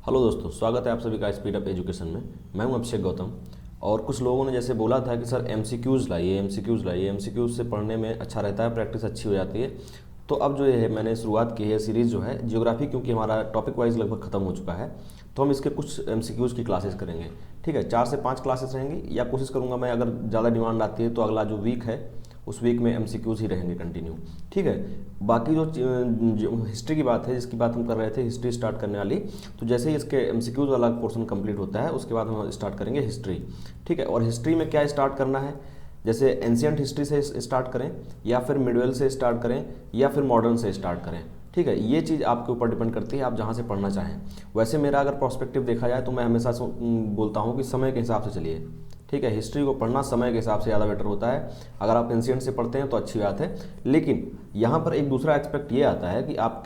Hello दोस्तों, स्वागत है आप सभी का स्पीड अप एजुकेशन में। मैं हूं अभिषेक गौतम। और कुछ लोगों ने जैसे बोला था कि सर एमसीक्यूज़ लाइए, एमसीक्यूज़ लाइए, एमसीक्यूज़ से पढ़ने में अच्छा रहता है, प्रैक्टिस अच्छी हो जाती है। तो अब जो ये है मैंने शुरुआत की है सीरीज़ जो है जियोग्राफी, क्योंकि हमारा टॉपिक वाइज लगभग ख़त्म हो चुका है। तो हम इसके कुछ एमसीक्यूज़ की क्लासेस करेंगे। ठीक है, 4 से 5 क्लासेस रहेंगी, या कोशिश करूँगा मैं, अगर ज़्यादा डिमांड आती है तो अगला जो वीक है उस वीक में एमसीक्यूज़ ही रहेंगे कंटिन्यू। ठीक है। बाकी जो हिस्ट्री की बात है, जिसकी बात हम कर रहे थे, हिस्ट्री स्टार्ट करने वाली, तो जैसे ही इसके एमसीक्यूज़ वाला पोर्शन कंप्लीट होता है उसके बाद हम स्टार्ट करेंगे हिस्ट्री। ठीक है। और हिस्ट्री में क्या स्टार्ट करना है, जैसे एंशियंट हिस्ट्री से स्टार्ट करें, या फिर मिडवेल से स्टार्ट करें, या फिर मॉडर्न से स्टार्ट करें। ठीक है, ये चीज़ आपके ऊपर डिपेंड करती है, आप जहाँ से पढ़ना चाहें। वैसे मेरा अगर पर्सपेक्टिव देखा जाए तो मैं हमेशा बोलता हूँ कि समय के हिसाब से चलिए। ठीक है, हिस्ट्री को पढ़ना समय के हिसाब से ज़्यादा बेटर होता है। अगर आप एंशिएंट से पढ़ते हैं तो अच्छी बात है, लेकिन यहाँ पर एक दूसरा एस्पेक्ट ये आता है कि आप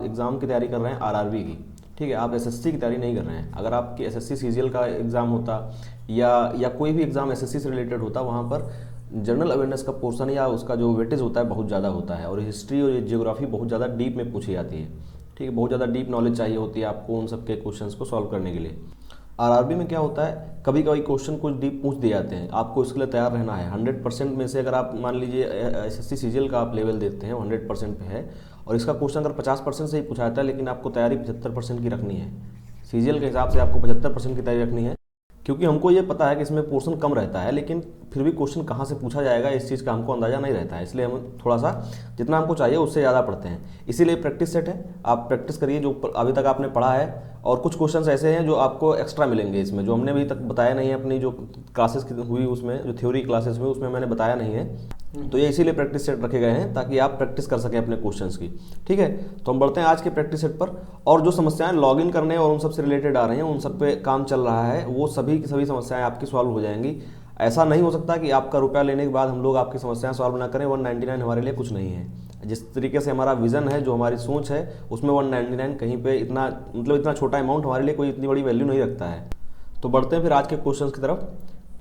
एग्ज़ाम की तैयारी कर रहे हैं आरआरबी की। ठीक है, आप एसएससी की तैयारी नहीं कर रहे हैं। अगर आपकी एसएससी सीजीएल का एग्ज़ाम होता, या कोई भी एग्ज़ाम एसएससी से रिलेटेड होता, वहाँ पर जनरल अवेयरनेस का पोर्शन या उसका जो वेटेज होता है बहुत ज़्यादा होता है, और हिस्ट्री और जियोग्राफी बहुत ज़्यादा डीप में पूछी जाती है। ठीक है, बहुत ज़्यादा डीप नॉलेज चाहिए होती है आपको उन सब के क्वेश्चंस को सॉल्व करने के लिए। आरआरबी में क्या होता है, कभी कभी क्वेश्चन कुछ डीप पूछ दिए जाते हैं, आपको इसके लिए तैयार रहना है। 100% में से अगर आप मान लीजिए एसएससी सीजीएल का आप लेवल देखते हैं 100% पे है, और इसका क्वेश्चन अगर 50% से ही पूछा जाता है, लेकिन आपको तैयारी 75% की रखनी है। सीजीएल के हिसाब से आपको 75% की तैयारी रखनी है, क्योंकि हमको ये पता है कि इसमें पोर्शन कम रहता है, लेकिन फिर भी क्वेश्चन कहाँ से पूछा जाएगा इस चीज़ का हमको अंदाजा नहीं रहता है। इसलिए हम थोड़ा सा जितना हमको चाहिए उससे ज़्यादा पढ़ते हैं। इसीलिए प्रैक्टिस सेट है, आप प्रैक्टिस करिए जो अभी तक आपने पढ़ा है। और कुछ क्वेश्चंस ऐसे हैं जो आपको एक्स्ट्रा मिलेंगे इसमें, जो हमने अभी तक बताया नहीं है अपनी जो क्लासेस हुई उसमें, जो थ्योरी क्लासेस हुई उसमें मैंने बताया नहीं है। तो ये इसीलिए प्रैक्टिस सेट रखे गए हैं ताकि आप प्रैक्टिस कर सकें अपने क्वेश्चंस की। ठीक है, तो हम बढ़ते हैं आज के प्रैक्टिस सेट पर। और जो समस्याएं लॉगिन करने और उन सब से रिलेटेड आ रही हैं, उन सब पे काम चल रहा है, वो सभी की सभी समस्याएं आपकी सॉल्व हो जाएंगी। ऐसा नहीं हो सकता कि आपका रुपया लेने के बाद हम लोग आपकी समस्याएं सॉल्व ना करें। 199 हमारे लिए कुछ नहीं है। जिस तरीके से हमारा विजन है, जो हमारी सोच है, उसमें 199 कहीं पे इतना, मतलब इतना छोटा अमाउंट हमारे लिए कोई इतनी बड़ी वैल्यू नहीं रखता है। तो बढ़ते हैं फिर आज के क्वेश्चन की तरफ।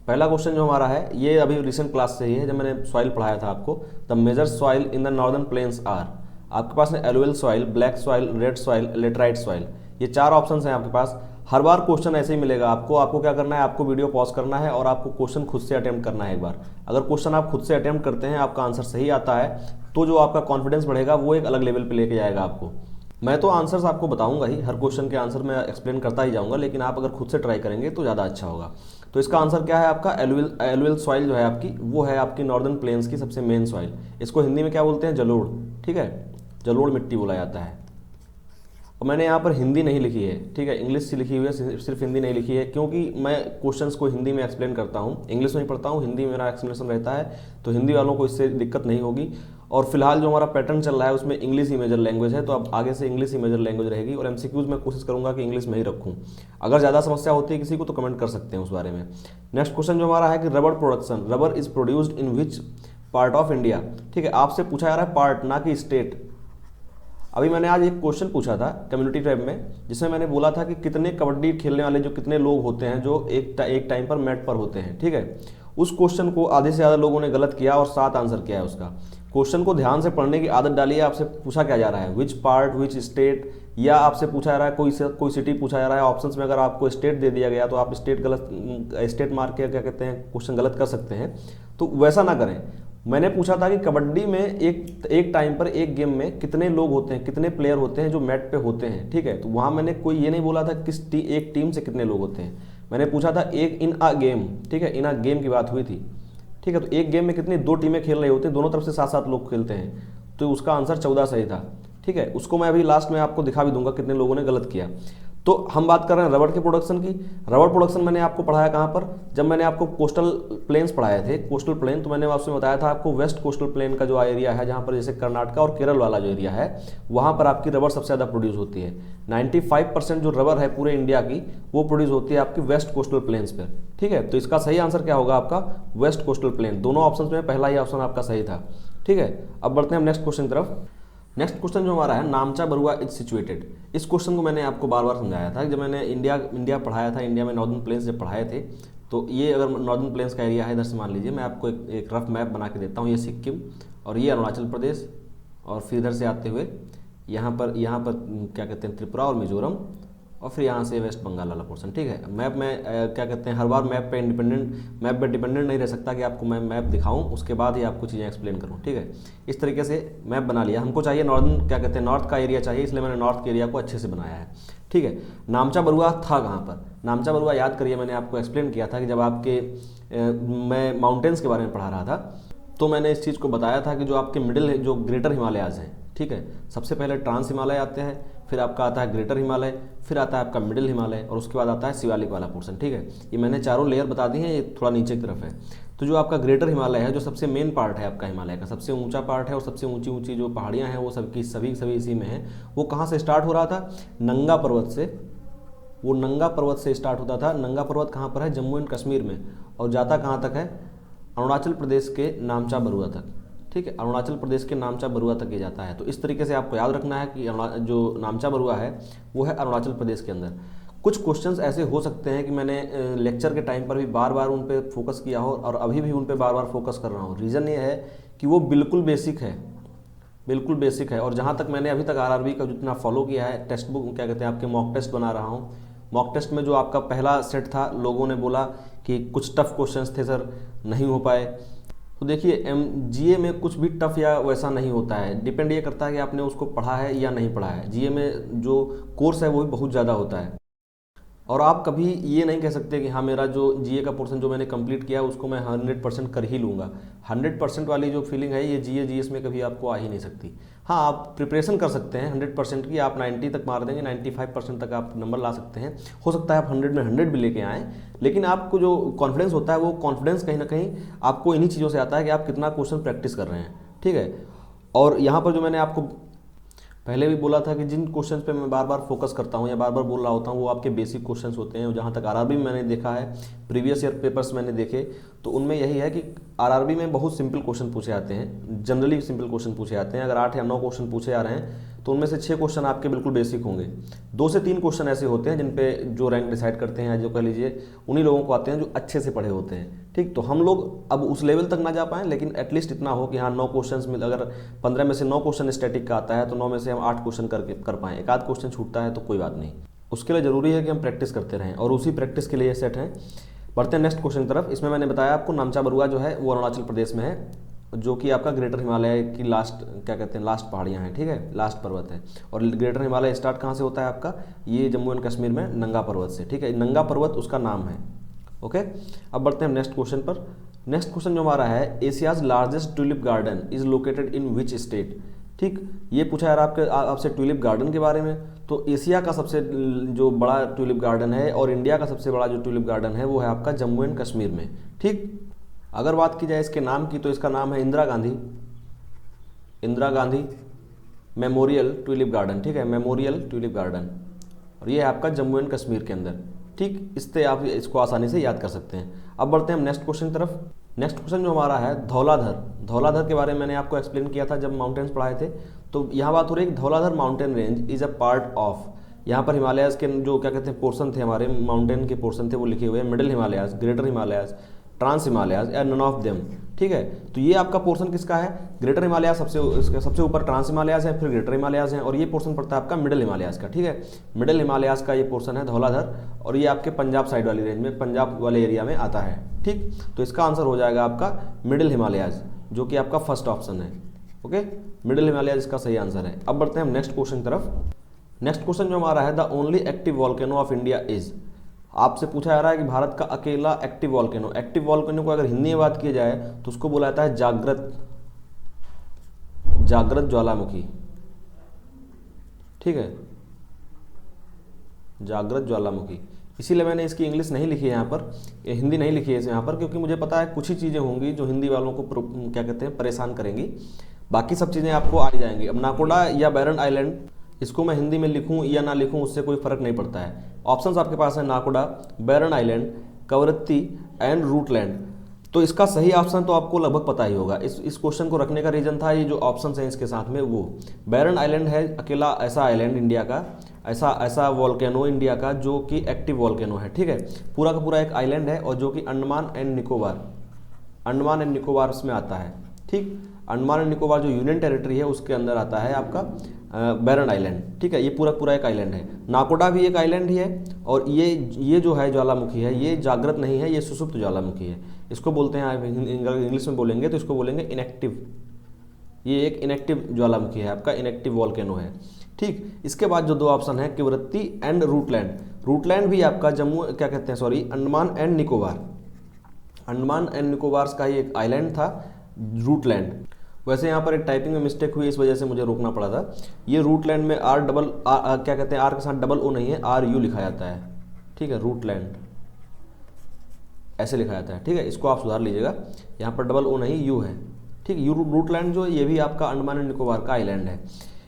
पहला क्वेश्चन जो हमारा है ये अभी रिसेंट क्लास से ही है, जब मैंने सॉइल पढ़ाया था आपको। The major soil in the northern plains are, आपके पास है alluvial soil, black soil, red soil, laterite soil. ये 4 ऑप्शन हैं आपके पास। हर बार क्वेश्चन ऐसे ही मिलेगा आपको क्या करना है, आपको वीडियो पॉज करना है और आपको क्वेश्चन खुद से अटेम्प्ट करना है एक बार। अगर क्वेश्चन आप खुद से अटेम्प्ट करते हैं, आपका आंसर सही आता है, तो जो आपका कॉन्फिडेंस बढ़ेगा वो एक अलग लेवल पे लेके जाएगा आपको। मैं तो आंसर्स आपको बताऊंगा ही, हर क्वेश्चन के आंसर मैं एक्सप्लेन करता ही जाऊंगा, लेकिन आप अगर खुद से ट्राई करेंगे तो ज़्यादा अच्छा होगा। तो इसका आंसर क्या है आपका, एलुवियल सॉइल जो है आपकी, वो है आपकी नॉर्दर्न प्लेन्स की सबसे मेन सॉइल। इसको हिंदी में क्या बोलते हैं, जलोढ़। ठीक है, जलोढ़ मिट्टी बोला जाता है। और मैंने यहाँ पर हिंदी नहीं लिखी है, ठीक है, इंग्लिश से लिखी हुई है, सिर्फ हिंदी नहीं लिखी है, क्योंकि मैं क्वेश्चंस को हिंदी में एक्सप्लेन करता हूँ, इंग्लिश में ही पढ़ता हूँ, हिंदी में मेरा एक्सप्लेनेशन रहता है, तो हिंदी वालों को इससे दिक्कत नहीं होगी। और फिलहाल जो हमारा पैटर्न चल रहा है उसमें इंग्लिश ही मेजर लैंग्वेज है, तो अब आगे से इंग्लिश ही मेजर लैंग्वेज रहेगी। और एमसीक्यूज में कोशिश करूंगा कि इंग्लिश में ही रखूँ। अगर ज़्यादा समस्या होती है किसी को तो कमेंट कर सकते हैं उस बारे में। नेक्स्ट क्वेश्चन जो हमारा है कि rubber production, rubber is produced in which part of India. ठीक है, आपसे पूछा जा रहा है पार्ट, ना कि स्टेट। अभी मैंने आज एक क्वेश्चन पूछा था कम्युनिटी टैब में, जिसमें मैंने बोला था कि कितने कबड्डी खेलने वाले जो कितने लोग होते हैं जो एक टाइम पर मैट पर होते हैं। ठीक है, उस क्वेश्चन को आधे से ज़्यादा लोगों ने गलत किया और 7 आंसर किया है उसका। क्वेश्चन को ध्यान से पढ़ने की आदत डालिए। आपसे पूछा क्या जा रहा है, विच पार्ट, विच स्टेट, या आपसे पूछा जा रहा है कोई सिटी पूछा जा रहा है। ऑप्शंस में अगर आपको स्टेट दे दिया गया तो आप स्टेट मार के क्या कहते हैं क्वेश्चन गलत कर सकते हैं, तो वैसा ना करें। मैंने पूछा था कि कबड्डी में एक टाइम पर एक गेम में कितने लोग होते हैं, कितने प्लेयर होते हैं जो मैट पे होते हैं। ठीक है, तो वहाँ मैंने कोई ये नहीं बोला था एक टीम से कितने लोग होते हैं, मैंने पूछा था एक इन अ गेम। ठीक है, इन अ गेम की बात हुई थी। ठीक है, तो एक गेम में कितनी 2 टीमें खेल रही होती हैं, दोनों तरफ से 7-7 लोग खेलते हैं, तो उसका आंसर 14 सही था। ठीक है, उसको मैं अभी लास्ट में आपको दिखा भी दूंगा कितने लोगों ने गलत किया। तो हम बात कर रहे हैं रबड़ के प्रोडक्शन की। रबड़ प्रोडक्शन मैंने आपको पढ़ाया कहाँ पर, जब मैंने आपको कोस्टल प्लेन्स पढ़ाए थे, कोस्टल प्लेन, तो मैंने आपसे बताया था आपको वेस्ट कोस्टल प्लेन का जो एरिया है, जहाँ पर जैसे कर्नाटका और केरल वाला जो एरिया है, वहाँ पर आपकी रबड़ सबसे ज़्यादा प्रोड्यूस होती है। 95% जो रबड़ है पूरे इंडिया की, वो प्रोड्यूस होती है आपकी वेस्ट कोस्टल प्लेन्स पर। ठीक है, तो इसका सही आंसर क्या होगा आपका, वेस्ट कोस्टल प्लेन। दोनों ऑप्शन में पहला ही ऑप्शन आपका सही था। ठीक है, अब बढ़ते हैं हम नेक्स्ट क्वेश्चन की तरफ। नेक्स्ट क्वेश्चन जो हमारा है, नामचा बरुआ इज सिचुएटेड। इस क्वेश्चन को मैंने आपको बार बार समझाया था जब मैंने इंडिया पढ़ाया था, इंडिया में नॉर्दर्न प्लेन्स जब पढ़ाए थे। तो ये अगर नॉर्दर्न प्लेन्स का एरिया है, इधर से मान लीजिए, मैं आपको एक रफ मैप बना के देता हूँ। ये सिक्किम और ये अरुणाचल प्रदेश, और फिर इधर से आते हुए यहाँ पर क्या कहते हैं त्रिपुरा और मिजोरम, और फिर यहाँ से वेस्ट बंगाल वाला पोर्शन, ठीक है। मैप में क्या कहते हैं, हर बार मैप पे डिपेंडेंट नहीं रह सकता कि आपको मैं मैप दिखाऊं उसके बाद ही आपको चीज़ें एक्सप्लेन करूं, ठीक है। इस तरीके से मैप बना लिया। हमको चाहिए नॉर्दर्न, क्या कहते हैं, नॉर्थ का एरिया चाहिए, इसलिए मैंने नॉर्थ के एरिया को अच्छे से बनाया है, ठीक है। नामचा बरुआ था कहाँ पर? नामचा बरुआ याद करिए, मैंने आपको एक्सप्लेन किया था कि जब आपके मैं माउंटेन्स के बारे में पढ़ा रहा था तो मैंने इस चीज़ को बताया था कि जो आपके मिडिल, जो ग्रेटर हिमालयाज़ हैं, ठीक है, सबसे पहले ट्रांस हिमालय आते हैं, फिर आपका आता है ग्रेटर हिमालय, फिर आता है आपका मिडिल हिमालय, और उसके बाद आता है शिवालिक वाला पोर्शन, ठीक है। ये मैंने चारों लेयर बता दी हैं, ये थोड़ा नीचे की तरफ है। तो जो आपका ग्रेटर हिमालय है, जो सबसे मेन पार्ट है आपका हिमालय का, सबसे ऊंचा पार्ट है और सबसे ऊंची ऊंची जो पहाड़ियाँ हैं वो सभी इसी में है। वो कहाँ से स्टार्ट हो रहा था? नंगा पर्वत से। वो नंगा पर्वत से स्टार्ट होता था। नंगा पर्वत कहाँ पर है? जम्मू एंड कश्मीर में। और जाता कहाँ तक है? अरुणाचल प्रदेश के नामचा बरुआ तक, ठीक है। अरुणाचल प्रदेश के नामचा बरुआ तक ये जाता है। तो इस तरीके से आपको याद रखना है कि जो नामचा बरुआ है वो है अरुणाचल प्रदेश के अंदर। कुछ क्वेश्चंस ऐसे हो सकते हैं कि मैंने लेक्चर के टाइम पर भी बार बार उन पे फोकस किया हो और अभी भी उन पे बार बार फोकस कर रहा हूँ। रीज़न ये है कि वो बिल्कुल बेसिक है, बिल्कुल बेसिक है। और जहाँ तक मैंने अभी तक आरआरबी का जितना फॉलो किया है, टेक्स्ट बुक, क्या कहते हैं, आपके मॉक टेस्ट बना रहा हूँ। मॉक टेस्ट में जो आपका पहला सेट था, लोगों ने बोला कि कुछ टफ क्वेश्चंस थे सर, नहीं हो पाए। तो देखिए जीए में कुछ भी टफ या वैसा नहीं होता है, डिपेंड ये करता है कि आपने उसको पढ़ा है या नहीं पढ़ा है। जीए में जो कोर्स है वो भी बहुत ज़्यादा होता है। और आप कभी ये नहीं कह सकते कि हाँ मेरा जो जीए का पोर्शन जो मैंने कंप्लीट किया है उसको मैं 100% कर ही लूँगा। 100% वाली जो फीलिंग है ये जीए जीएस में कभी आपको आ ही नहीं सकती। हाँ, आप प्रिपरेशन कर सकते हैं 100% की, आप 90 तक मार देंगे, 95% तक आप नंबर ला सकते हैं। हो सकता है आप 100 में 100 भी लेके आएँ, लेकिन आपको जो कॉन्फिडेंस होता है वो कॉन्फिडेंस कहीं ना कहीं आपको इन्हीं चीज़ों से आता है कि आप कितना क्वेश्चन प्रैक्टिस कर रहे हैं, ठीक है। और यहाँ पर जो मैंने आपको पहले भी बोला था कि जिन क्वेश्चंस पे मैं बार बार फोकस करता हूँ या बार बार बोल रहा होता हूँ वो आपके बेसिक क्वेश्चंस होते हैं। जहाँ तक आरआरबी में मैंने देखा है, प्रीवियस ईयर पेपर्स मैंने देखे, तो उनमें यही है कि आरआरबी में बहुत सिंपल क्वेश्चन पूछे जाते हैं, जनरली सिंपल क्वेश्चन पूछे जाते हैं। अगर 8 या 9 क्वेश्चन पूछे जा रहे हैं तो उनमें से 6 क्वेश्चन आपके बिल्कुल बेसिक होंगे। 2 से 3 क्वेश्चन ऐसे होते हैं जिन पे जो रैंक डिसाइड करते हैं, जो कह लीजिए उन्हीं लोगों को आते हैं जो अच्छे से पढ़े होते हैं, ठीक। तो हम लोग अब उस लेवल तक ना जा पाएँ, लेकिन एटलीस्ट इतना हो कि हाँ 9 क्वेश्चन में, अगर 15 में से 9 क्वेश्चन स्टैटिक का आता है तो 9 में से हम 8 क्वेश्चन कर पाएँ। एक आध क्वेश्चन छूटता है तो कोई बात नहीं, उसके लिए ज़रूरी है कि हम प्रैक्टिस करते रहें, और उसी प्रैक्टिस के लिए सेट हैं। बढ़ते हैं नेक्स्ट क्वेश्चन की तरफ। इसमें मैंने बताया आपको नामचा बरुआ जो है वो अरुणाचल प्रदेश में है, जो कि आपका ग्रेटर हिमालय की लास्ट, क्या कहते हैं, लास्ट पहाड़ियाँ हैं, ठीक है, लास्ट पर्वत है। और ग्रेटर हिमालय स्टार्ट कहाँ से होता है आपका? ये जम्मू एंड कश्मीर में नंगा पर्वत से, ठीक है। नंगा पर्वत उसका नाम है, ओके। अब बढ़ते हैं नेक्स्ट क्वेश्चन पर। नेक्स्ट क्वेश्चन जो हमारा है, Asia's largest tulip garden is located in which state, ठीक। ये पूछा यार आपसे ट्यूलिप गार्डन के बारे में। तो एशिया का सबसे जो बड़ा ट्यूलिप गार्डन है और इंडिया का सबसे बड़ा जो ट्यूलिप गार्डन है वो है आपका जम्मू एंड कश्मीर में, ठीक। अगर बात की जाए इसके नाम की तो इसका नाम है Indira Gandhi memorial tulip garden, ठीक है, मेमोरियल ट्यूलिप गार्डन। और ये है आपका जम्मू एंड कश्मीर के अंदर, ठीक। इससे आप इसको आसानी से याद कर सकते हैं। अब बढ़ते हैं हम नेक्स्ट क्वेश्चन की तरफ। नेक्स्ट क्वेश्चन जो हमारा है धौलाधर के बारे में मैंने आपको एक्सप्लेन किया था जब माउंटेन्स पढ़ाए थे। तो यहाँ बात हो रही है Dhauladhar mountain range is a part of, यहाँ पर हिमालयाज के जो क्या कहते हैं पोर्शन थे, हमारे माउंटेन के पोर्शन थे वो लिखे हुए हैं, middle Himalayas, greater Himalayas, trans Himalayas या नन ऑफ देम, ठीक है। तो ये आपका पोर्शन किसका है? ग्रेटर हिमालयाज सबसे ऊपर ट्रांस हिमालयाज है, फिर ग्रेटर हिमालयाज हैं, और ये पोर्शन पड़ता है आपका मिडिल हिमालयाज का, ठीक है। मिडिल हिमालयाज का ये पोर्शन है धौलाधर, और ये आपके पंजाब साइड वाली रेंज में, पंजाब वाले एरिया में आता है, ठीक। तो इसका आंसर हो जाएगा आपका मिडिल हिमालयाज, जो कि आपका फर्स्ट ऑप्शन है, ओके। मिडिल हिमालयाज इसका सही आंसर है। अब बढ़ते हैं हम नेक्स्ट क्वेश्चन की तरफ। नेक्स्ट क्वेश्चन जो हमारा है, the only active volcano of India is, आपसे पूछा जा रहा है कि भारत का अकेला एक्टिव वॉल्केनो, एक्टिव वॉल्केनो को अगर हिंदी में बात की जाए तो उसको बोला जाता है जागृत ज्वालामुखी, ठीक है, जागृत ज्वालामुखी। इसीलिए मैंने इसकी इंग्लिश नहीं लिखी है यहाँ पर, हिंदी नहीं लिखी है यहाँ पर, क्योंकि मुझे पता है कुछ ही चीज़ें होंगी जो हिंदी वालों को क्या कहते हैं परेशान करेंगी, बाकी सब चीज़ें आपको आ जाएंगी। अब नाकोडा या बैरन आइलैंड, इसको मैं हिंदी में लिखूं या ना लिखूं उससे कोई फर्क नहीं पड़ता है। ऑप्शंस आपके पास है नाकोडा, बैरन आइलैंड, कवरत्ती एंड रूटलैंड। तो इसका सही ऑप्शन तो आपको लगभग पता ही होगा। इस क्वेश्चन को रखने का रीजन था ये जो ऑप्शंस हैं इसके साथ में, वो बैरन आइलैंड है अकेला ऐसा आइलैंड इंडिया का, ऐसा वॉल्केनो इंडिया का जो कि एक्टिव वॉल्केनो है, ठीक है। पूरा का पूरा एक आइलैंड है और जो कि अंडमान एंड निकोबार में आता है, ठीक। अंडमान एंड निकोबार जो यूनियन टेरिटरी है उसके अंदर आता है आपका बैरन आइलैंड, ठीक है। ये पूरा पूरा एक आइलैंड है। नाकोडा भी एक आइलैंड ही है, और ये जो है ज्वालामुखी है, ये जागृत नहीं है, ये सुषुप्त ज्वालामुखी है। इसको बोलते हैं, इंग्लिश में बोलेंगे तो इसको बोलेंगे इनएक्टिव। ये एक इनएक्टिव ज्वालामुखी है, आपका इनएक्टिव वॉल्केनो है, ठीक। इसके बाद जो दो ऑप्शन है किवरत्ती एंड रूटलैंड। रूटलैंड भी आपका जम्मू क्या कहते हैं, sorry, Andaman and Nicobar, Andaman and Nicobar का ही एक आइलैंड था रूटलैंड। वैसे यहाँ पर एक टाइपिंग में मिस्टेक हुई, इस वजह से मुझे रोकना पड़ा था। ये रूटलैंड में क्या कहते हैं, आर के साथ डबल ओ नहीं है, आर यू लिखा जाता है, ठीक है। रूटलैंड ऐसे लिखा जाता है, ठीक है। इसको आप सुधार लीजिएगा, यहाँ पर डबल ओ नहीं, यू है, ठीक। यू रूटलैंड जो ये भी आपका अंडमान एंड निकोबार का आइलैंड है।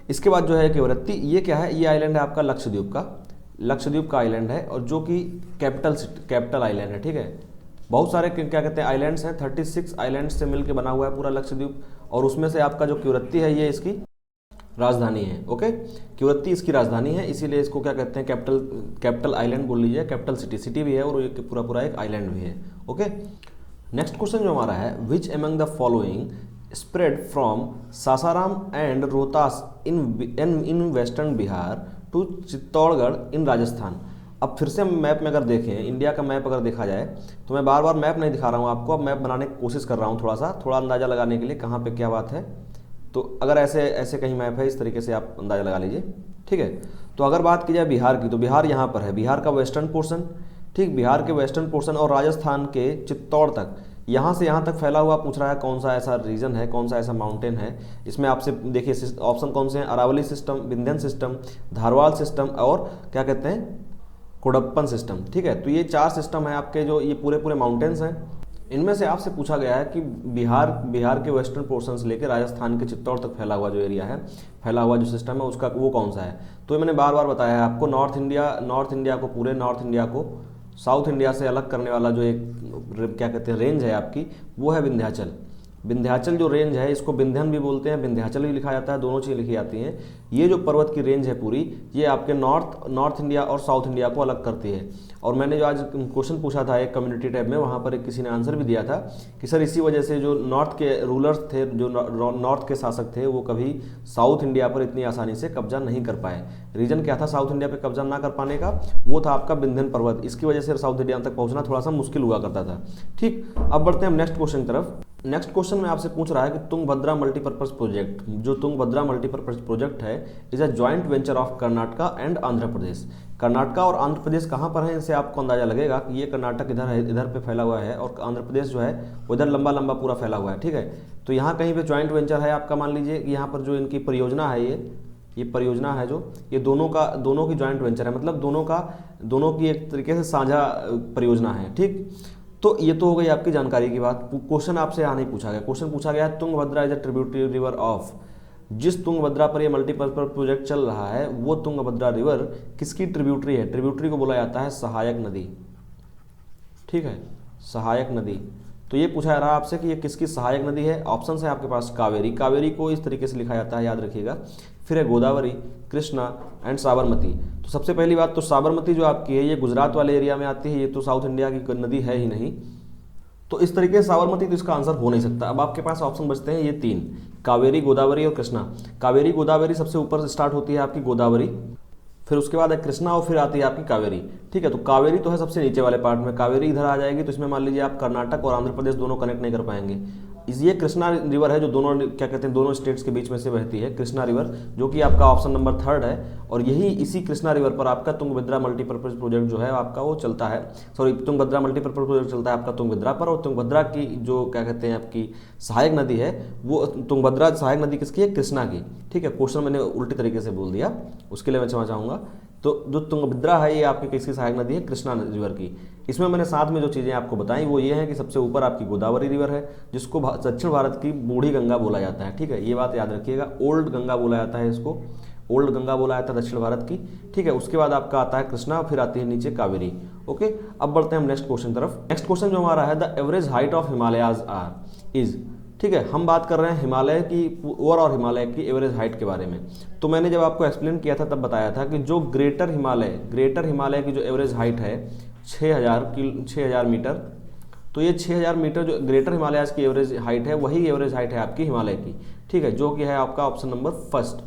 इसके बाद जो है किवरत्ती, ये क्या है, ये आइलैंड है आपका लक्षद्वीप का, लक्षद्वीप का आइलैंड है, और जो कि कैपिटल आइलैंड है, ठीक है। बहुत सारे क्या कहते हैं आइलैंड्स हैं, 36 आइलैंड्स से मिलकर बना हुआ है पूरा लक्षद्वीप, और उसमें से आपका जो किवरत्ती है ये इसकी राजधानी है, ओके। किवरत्ती इसकी राजधानी है, इसीलिए इसको क्या कहते हैं, कैपिटल आइलैंड बोल लीजिए, कैपिटल सिटी भी है, और ये पूरा पूरा एक आइलैंड भी है, ओके। नेक्स्ट क्वेश्चन जो हमारा है, which among the following spread from Sasaram and Rohtas in western Bihar to Chittorgarh in Rajasthan. अब फिर से मैप में अगर देखें, इंडिया का मैप अगर देखा जाए, तो मैं बार बार मैप नहीं दिखा रहा हूँ आपको, अब मैप बनाने की कोशिश कर रहा हूँ, थोड़ा अंदाज़ा लगाने के लिए कहाँ पे क्या बात है। तो अगर ऐसे कहीं मैप है, इस तरीके से आप अंदाज़ा लगा लीजिए, ठीक है। तो अगर बात की जाए बिहार की, तो बिहार यहाँ पर है, बिहार का वेस्टर्न पोर्शन, ठीक, बिहार के वेस्टर्न पोर्शन, और राजस्थान के चित्तौड़ तक, यहाँ से यहाँ तक फैला हुआ पूछ रहा है कौन सा ऐसा रीजन है, कौन सा ऐसा माउंटेन है। इसमें आपसे देखिए ऑप्शन कौन से हैं, Aravalli system, Vindhyan system, Dharwar system, और क्या कहते हैं, कोडप्पन सिस्टम, ठीक है। तो ये 4 सिस्टम है आपके, जो ये पूरे पूरे माउंटेन्स हैं। इनमें से आपसे पूछा गया है कि बिहार के वेस्टर्न पोर्शन से लेकर राजस्थान के चित्तौड़ तक फैला हुआ जो एरिया है, फैला हुआ जो सिस्टम है, उसका वो कौन सा है। तो ये मैंने बार बार बताया है आपको, नॉर्थ इंडिया को, पूरे नॉर्थ इंडिया को साउथ इंडिया से अलग करने वाला जो एक क्या कहते हैं रेंज है आपकी, वो है विंध्याचल। विंध्याचल जो रेंज है, इसको विंध्यन भी बोलते हैं, विंध्याचल भी लिखा जाता है, दोनों चीज़ें लिखी जाती हैं। ये जो पर्वत की रेंज है पूरी, ये आपके नॉर्थ इंडिया और साउथ इंडिया को अलग करती है। और मैंने जो आज क्वेश्चन पूछा था एक कम्युनिटी टैब में, वहाँ पर एक किसी ने आंसर भी दिया था कि सर इसी वजह से जो नॉर्थ के रूलर्स थे, जो नॉर्थ के शासक थे, वो कभी साउथ इंडिया पर इतनी आसानी से कब्जा नहीं कर पाए। रीजन क्या था साउथ इंडिया पर कब्जा ना कर पाने का, वो था आपका विंध्यन पर्वत। इसकी वजह से साउथ इंडिया तक पहुँचना थोड़ा सा मुश्किल हुआ करता था, ठीक। अब बढ़ते हैं हम नेक्स्ट क्वेश्चन की तरफ। नेक्स्ट क्वेश्चन में आपसे पूछ रहा है कि तुंगभद्रा मल्टीपर्पज प्रोजेक्ट, जो तुंगभद्रा मल्टीपर्पज प्रोजेक्ट है, is a joint venture of Karnataka and Andhra Pradesh. Karnataka और आंध्र प्रदेश कहाँ पर है, इनसे आपको अंदाजा लगेगा कि ये कर्नाटक इधर है, इधर पे फैला हुआ है, और आंध्र प्रदेश जो है वो इधर लंबा लंबा पूरा फैला हुआ है, ठीक है। तो यहाँ कहीं पे जॉइंट वेंचर है आपका, मान लीजिए कि यहाँ पर जो इनकी परियोजना है, ये परियोजना है जो, ये दोनों की जॉइंट वेंचर है, मतलब दोनों की एक तरीके से साझा परियोजना है, ठीक। तो ये तो हो गई आपकी जानकारी की बात। क्वेश्चन आपसे यहाँ नहीं पूछा गया, क्वेश्चन पूछा गया Tungabhadra is a tributary river of, जिस तुंगभद्रा पर ये मल्टीपर्पज प्रोजेक्ट चल रहा है, वो तुंगभद्रा रिवर किसकी ट्रिब्यूटरी है। ट्रिब्यूटरी को बोला जाता है सहायक नदी, ठीक है, सहायक नदी। तो ये पूछा जा रहा है आपसे कि ये किसकी सहायक नदी है। ऑप्शन है आपके पास कावेरी, कावेरी को इस तरीके से लिखा जाता है, याद रखिएगा। फिर है गोदावरी, कृष्णा एंड साबरमती। तो सबसे पहली बात तो साबरमती जो आपकी है, ये गुजरात वाले एरिया में आती है, ये तो साउथ इंडिया की नदी है ही नहीं। तो इस तरीके से साबरमती तो इसका आंसर हो नहीं सकता। अब आपके पास ऑप्शन बचते हैं ये 3, कावेरी, गोदावरी और कृष्णा। कावेरी गोदावरी सबसे ऊपर से स्टार्ट होती है आपकी गोदावरी, फिर उसके बाद है कृष्णा, और फिर आती है आपकी कावेरी, ठीक है। तो कावेरी तो है सबसे नीचे वाले पार्ट में, कावेरी इधर आ जाएगी, तो इसमें मान लीजिए आप कर्नाटक और आंध्र प्रदेश दोनों कनेक्ट नहीं कर पाएंगे। ये कृष्णा रिवर है जो दोनों क्या कहते हैं दोनों स्टेट्स के बीच में से बहती है, कृष्णा रिवर, जो कि आपका ऑप्शन नंबर 3 है। और इसी कृष्णा रिवर पर आपका तुंगभद्रा मल्टीपर्पज प्रोजेक्ट जो है आपका वो चलता है, सॉरी, तुंगभद्रा मल्टीपर्पज प्रोजेक्ट चलता है आपका तुंगभद्रा पर। और तुंगभद्रा की जो क्या कहते हैं आपकी सहायक नदी है, वो तुंगभद्रा सहायक नदी किसकी है, कृष्णा की, ठीक है। क्वेश्चन मैंने उल्टे तरीके से बोल दिया, उसके लिए मैं क्षमा चाहूँगा। तो जो तुंगभद्रा है ये आपकी किसकी सहायक नदी है, कृष्णा रिवर की। इसमें मैंने साथ में जो चीज़ें आपको बताई वो ये है कि सबसे ऊपर आपकी गोदावरी रिवर है, जिसको दक्षिण भारत की बूढ़ी गंगा बोला जाता है, ठीक है। ये बात याद रखिएगा, ओल्ड गंगा बोला जाता है इसको, ओल्ड गंगा बोला जाता है दक्षिण भारत की, ठीक है। उसके बाद आपका आता है कृष्णा, फिर आती है नीचे कावेरी, ओके। अब बढ़ते हैं हम नेक्स्ट क्वेश्चन तरफ। नेक्स्ट क्वेश्चन जो हमारा है, the average height of Himalayas is, ठीक है। हम बात कर रहे हैं हिमालय की, ओवरऑल हिमालय की एवरेज हाइट के बारे में। तो मैंने जब आपको एक्सप्लेन किया था तब बताया था कि जो ग्रेटर हिमालय की जो एवरेज हाइट है 6000 मीटर, तो ये 6000 मीटर जो ग्रेटर हिमालयाज की एवरेज हाइट है वही एवरेज हाइट है आपकी हिमालय की, ठीक है, जो कि है आपका ऑप्शन नंबर फर्स्ट।